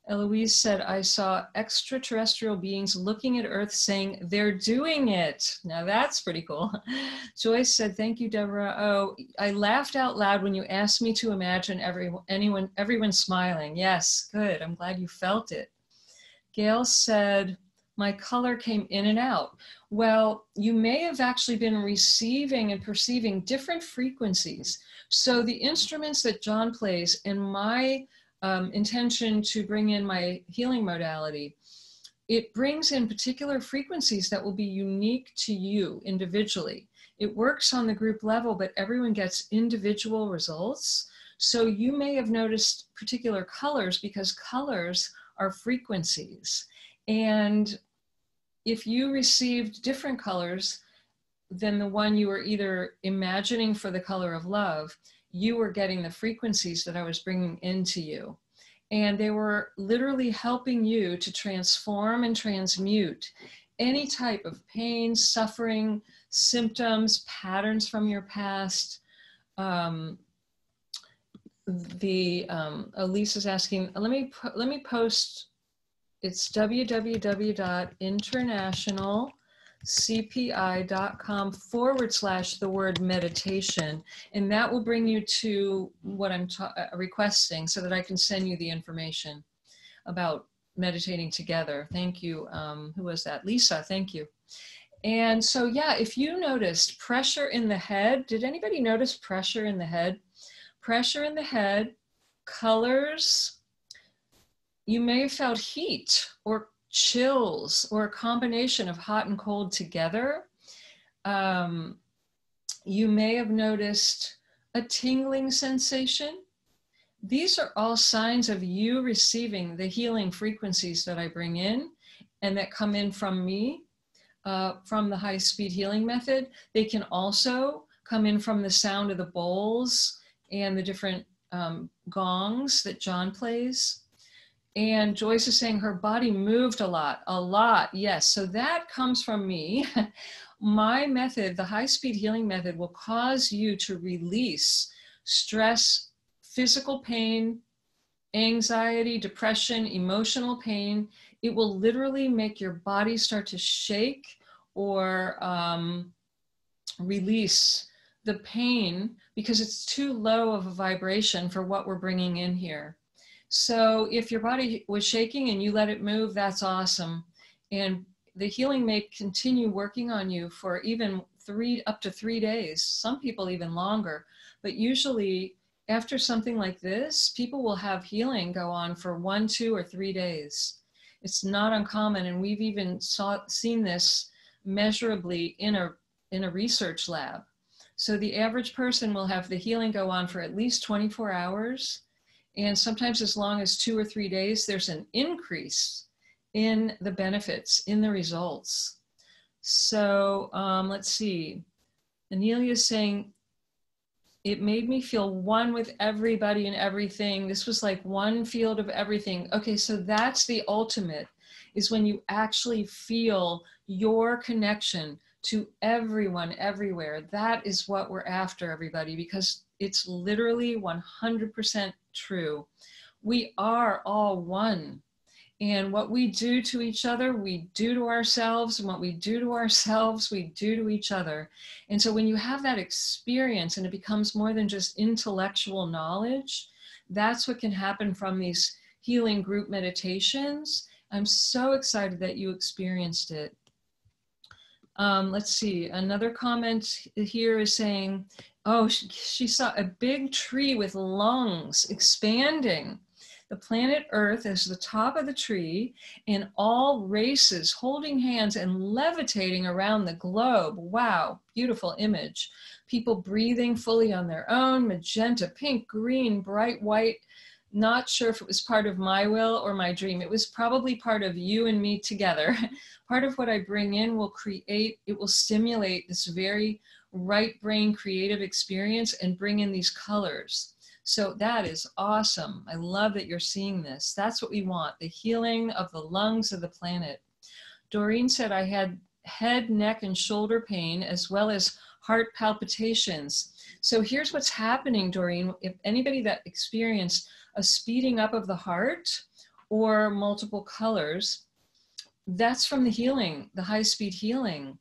Eloise said, I saw extraterrestrial beings looking at Earth saying, they're doing it. Now that's pretty cool. Joyce said, thank you, Deborah. Oh, I laughed out loud when you asked me to imagine everyone smiling. Yes, good. I'm glad you felt it. Gail said, my color came in and out. Well, you may have actually been receiving and perceiving different frequencies. So the instruments that John plays and my intention to bring in my healing modality, it brings in particular frequencies that will be unique to you individually. It works on the group level, but everyone gets individual results. So you may have noticed particular colors because colors are frequencies. And if you received different colors than the one you were either imagining for the color of love, you were getting the frequencies that I was bringing into you. And they were literally helping you to transform and transmute any type of pain, suffering, symptoms, patterns from your past. Lisa's asking, let me post, it's www.internationalcpi.com/the word meditation. And that will bring you to what I'm requesting so that I can send you the information about meditating together. Thank you. Who was that? Lisa, thank you. And so, yeah, if you noticed pressure in the head, did anybody notice pressure in the head? Pressure in the head, colors, you may have felt heat or chills or a combination of hot and cold together. You may have noticed a tingling sensation. These are all signs of you receiving the healing frequencies that I bring in and that come in from me, from the high-speed healing method. They can also come in from the sound of the bowls and the different gongs that John plays. And Joyce is saying her body moved a lot, yes. So that comes from me. My method, the high-speed healing method, will cause you to release stress, physical pain, anxiety, depression, emotional pain. It will literally make your body start to shake or release the pain because it's too low of a vibration for what we're bringing in here. So if your body was shaking and you let it move, that's awesome. And the healing may continue working on you for even up to 3 days, some people even longer. But usually after something like this, people will have healing go on for 1, 2, or 3 days. It's not uncommon, and we've even seen this measurably in a research lab. So the average person will have the healing go on for at least 24 hours, and sometimes as long as 2 or 3 days. There's an increase in the benefits, in the results. So let's see. Anelia is saying, it made me feel one with everybody and everything. This was like one field of everything. Okay, so that's the ultimate, is when you actually feel your connection to everyone, everywhere. That is what we're after, everybody, because it's literally 100% true. We are all one. And what we do to each other, we do to ourselves. And what we do to ourselves, we do to each other. And so when you have that experience and it becomes more than just intellectual knowledge, that's what can happen from these healing group meditations. I'm so excited that you experienced it. Let's see, another comment here is saying, oh, she saw a big tree with lungs expanding. The planet Earth is the top of the tree, and all races holding hands and levitating around the globe. Wow, beautiful image. People breathing fully on their own, magenta, pink, green, bright white. Not sure if it was part of my will or my dream. It was probably part of you and me together. Part of what I bring in will create, it will stimulate this very right brain creative experience and bring in these colors. So that is awesome. I love that you're seeing this. That's what we want, the healing of the lungs of the planet. Doreen said, I had head, neck, and shoulder pain, as well as heart palpitations. So here's what's happening, Doreen. If anybody that experienced a speeding up of the heart or multiple colors, that's from the healing, the high-speed healing.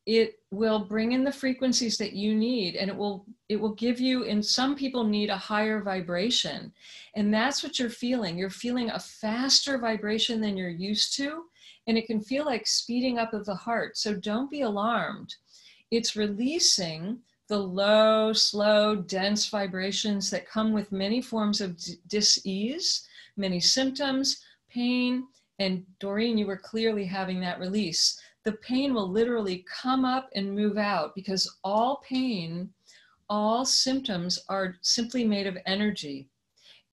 It will bring in the frequencies that you need, and it will give you, and some people need a higher vibration. And that's what you're feeling. You're feeling a faster vibration than you're used to, and it can feel like speeding up of the heart. So don't be alarmed. It's releasing the low, slow, dense vibrations that come with many forms of dis-ease, many symptoms, pain, and Doreen, you were clearly having that release. The pain will literally come up and move out, because all pain, all symptoms are simply made of energy.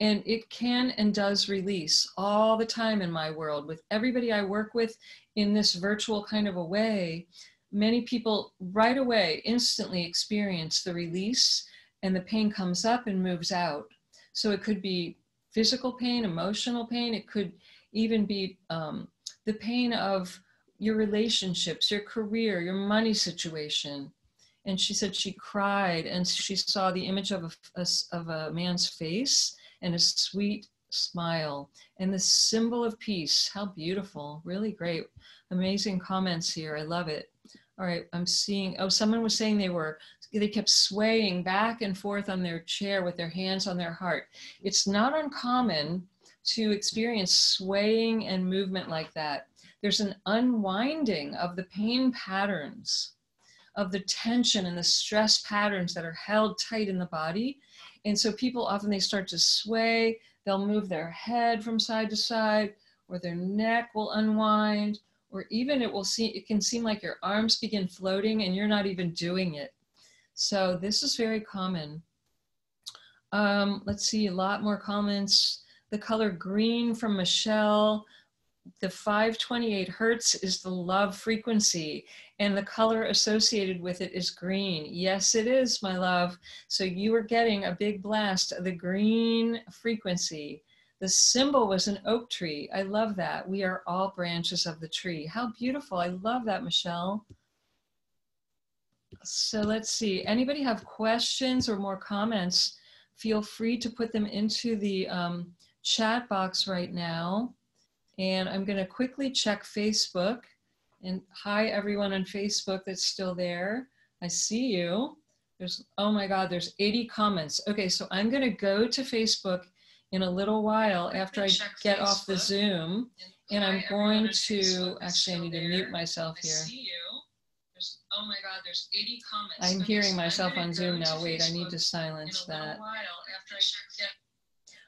And it can and does release all the time in my world. With everybody I work with in this virtual kind of a way, many people right away instantly experience the release, and the pain comes up and moves out. So it could be physical pain, emotional pain. It could even be the pain of your relationships, your career, your money situation. And she said she cried, and she saw the image of a man's face and a sweet smile and the symbol of peace. How beautiful. Really great. Amazing comments here. I love it. All right, I'm seeing, oh, someone was saying they kept swaying back and forth on their chair with their hands on their heart. It's not uncommon to experience swaying and movement like that. There's an unwinding of the pain patterns, of the tension and the stress patterns that are held tight in the body. And so people often, they start to sway, they'll move their head from side to side, or their neck will unwind, or even it can seem like your arms begin floating and you're not even doing it. So this is very common. Let's see, a lot more comments. The color green from Michelle. The 528 hertz is the love frequency, and the color associated with it is green. Yes, it is, my love. So you are getting a big blast of the green frequency. The symbol was an oak tree. I love that. We are all branches of the tree. How beautiful. I love that, Michelle. So let's see, anybody have questions or more comments? Feel free to put them into the chat box right now. And I'm going to quickly check Facebook. And hi, everyone on Facebook that's still there. I see you. There's, oh my God, there's 80 comments. Okay, so I'm going to go to Facebook in a little while after I get off the Zoom. And I'm going to, actually, I need to mute myself here. Oh my God, there's 80 comments. I'm hearing myself on Zoom now. Wait, I need to silence that. All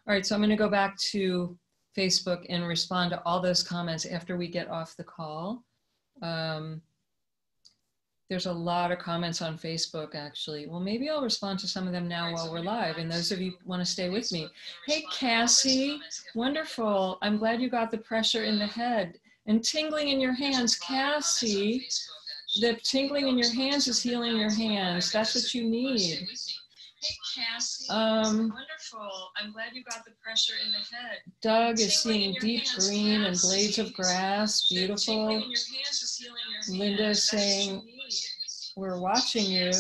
right, so I'm going to go back to Facebook and respond to all those comments after we get off the call. There's a lot of comments on Facebook, actually. Well, maybe I'll respond to some of them now while we're live, and those of you want to stay with me. Hey, Cassie, wonderful. I'm glad you got the pressure in the head and tingling in your hands. Cassie, the tingling in your hands is healing your hands. That's what you need. Hey, Cassie, wonderful. I'm glad you got the pressure in the head. Doug is seeing deep green and blades of grass. Beautiful. Linda is saying, we're watching you.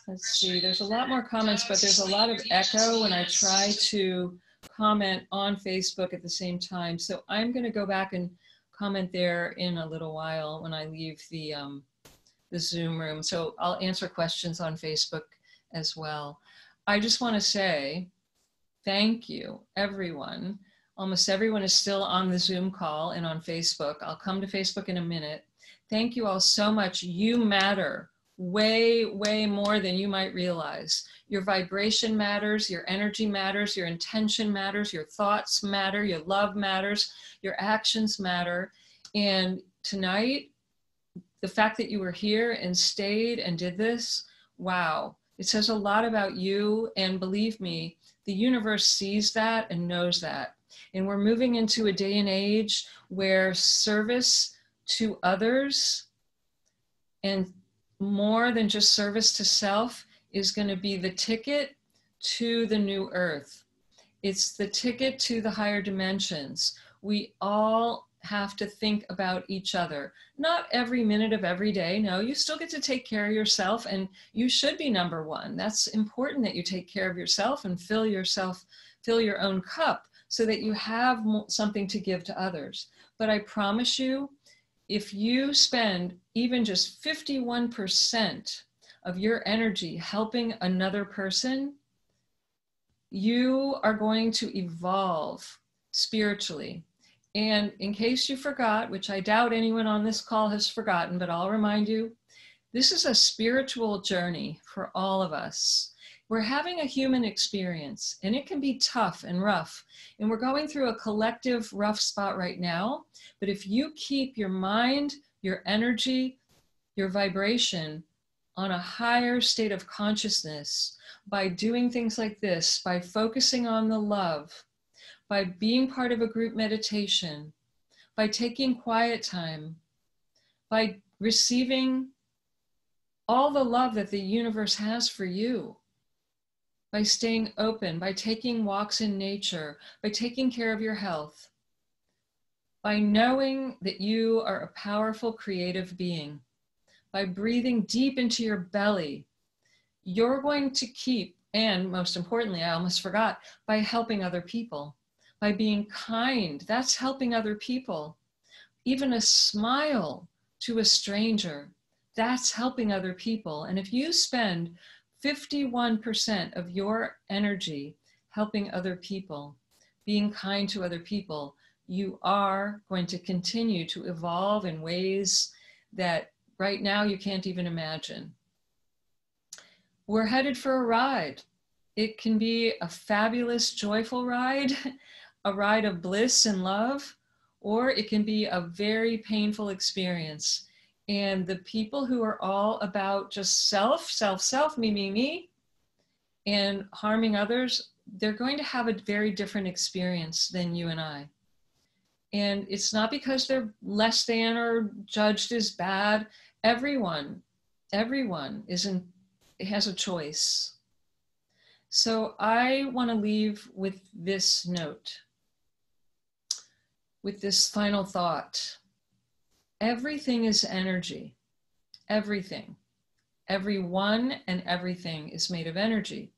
Let's see, there's a lot more comments, but there's a lot of echo when I try to comment on Facebook at the same time. So I'm going to go back and comment there in a little while when I leave the Zoom room. So I'll answer questions on Facebook as well. I just want to say thank you, everyone. Almost everyone is still on the Zoom call and on Facebook. I'll come to Facebook in a minute. Thank you all so much. You matter way, way more than you might realize. Your vibration matters, your energy matters, your intention matters, your thoughts matter, your love matters, your actions matter. And tonight, the fact that you were here and stayed and did this, wow, it says a lot about you. And believe me, the universe sees that and knows that. And we're moving into a day and age where service to others and more than just service to self is going to be the ticket to the new earth. It's the ticket to the higher dimensions. We all have to think about each other. Not every minute of every day. No, you still get to take care of yourself, and you should be number one. That's important that you take care of yourself and fill your own cup so that you have something to give to others. But I promise you, if you spend even just 51% of your energy helping another person, you are going to evolve spiritually. And in case you forgot, which I doubt anyone on this call has forgotten, but I'll remind you, this is a spiritual journey for all of us. We're having a human experience, and it can be tough and rough. And we're going through a collective rough spot right now. But if you keep your mind, your energy, your vibration on a higher state of consciousness by doing things like this, by focusing on the love, by being part of a group meditation, by taking quiet time, by receiving all the love that the universe has for you, by staying open, by taking walks in nature, by taking care of your health, by knowing that you are a powerful creative being, by breathing deep into your belly, you're going to keep, and most importantly, I almost forgot, by helping other people. By being kind, that's helping other people. Even a smile to a stranger, that's helping other people. And if you spend 51% of your energy helping other people, being kind to other people, you are going to continue to evolve in ways that right now you can't even imagine. We're headed for a ride. It can be a fabulous, joyful ride, a ride of bliss and love, or it can be a very painful experience. And the people who are all about just self, me, and harming others, they're going to have a very different experience than you and I. And it's not because they're less than or judged as bad. Everyone has a choice. So I want to leave with this note, with this final thought. Everything is energy. everything. Everyone and everything is made of energy.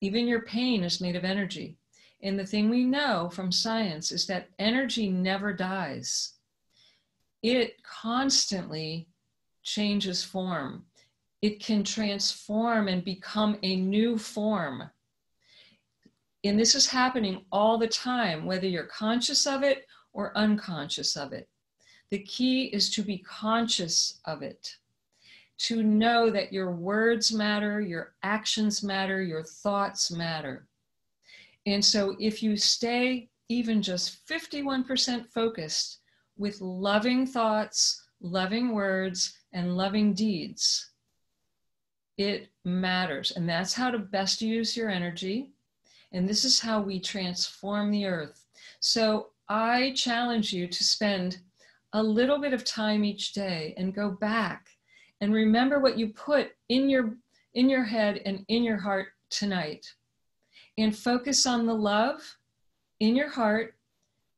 Even your pain is made of energy. And the thing we know from science is that energy never dies. It constantly changes form. It can transform and become a new form. And this is happening all the time, whether you're conscious of it or unconscious of it. The key is to be conscious of it, to know that your words matter, your actions matter, your thoughts matter. And so if you stay even just 51% focused with loving thoughts, loving words, and loving deeds, it matters. And that's how to best use your energy. And this is how we transform the earth. So I challenge you to spend a little bit of time each day and go back and remember what you put in your head and in your heart tonight. And focus on the love in your heart,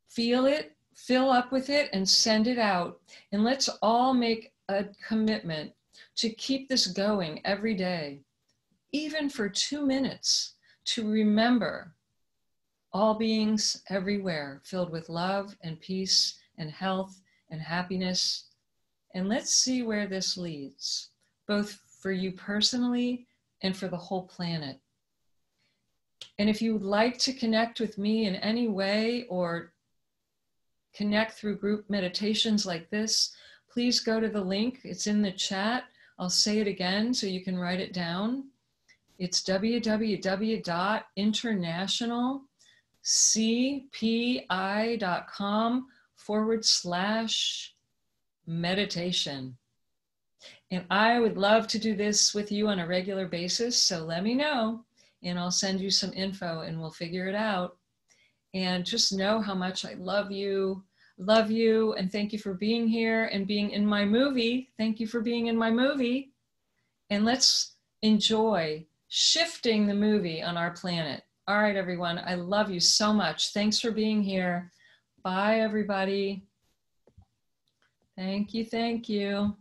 feel it, fill up with it, and send it out. And let's all make a commitment to keep this going every day, even for 2 minutes, to remember all beings everywhere filled with love and peace and health and happiness. And let's see where this leads, both for you personally and for the whole planet. And if you would like to connect with me in any way or connect through group meditations like this, please go to the link. It's in the chat. I'll say it again so you can write it down. It's www.internationalcpi.com/meditation. And I would love to do this with you on a regular basis, so let me know. And I'll send you some info and we'll figure it out. And just know how much I love you, and thank you for being here and being in my movie. Thank you for being in my movie. And let's enjoy shifting the movie on our planet. All right, everyone, I love you so much. Thanks for being here. Bye, everybody. Thank you, thank you.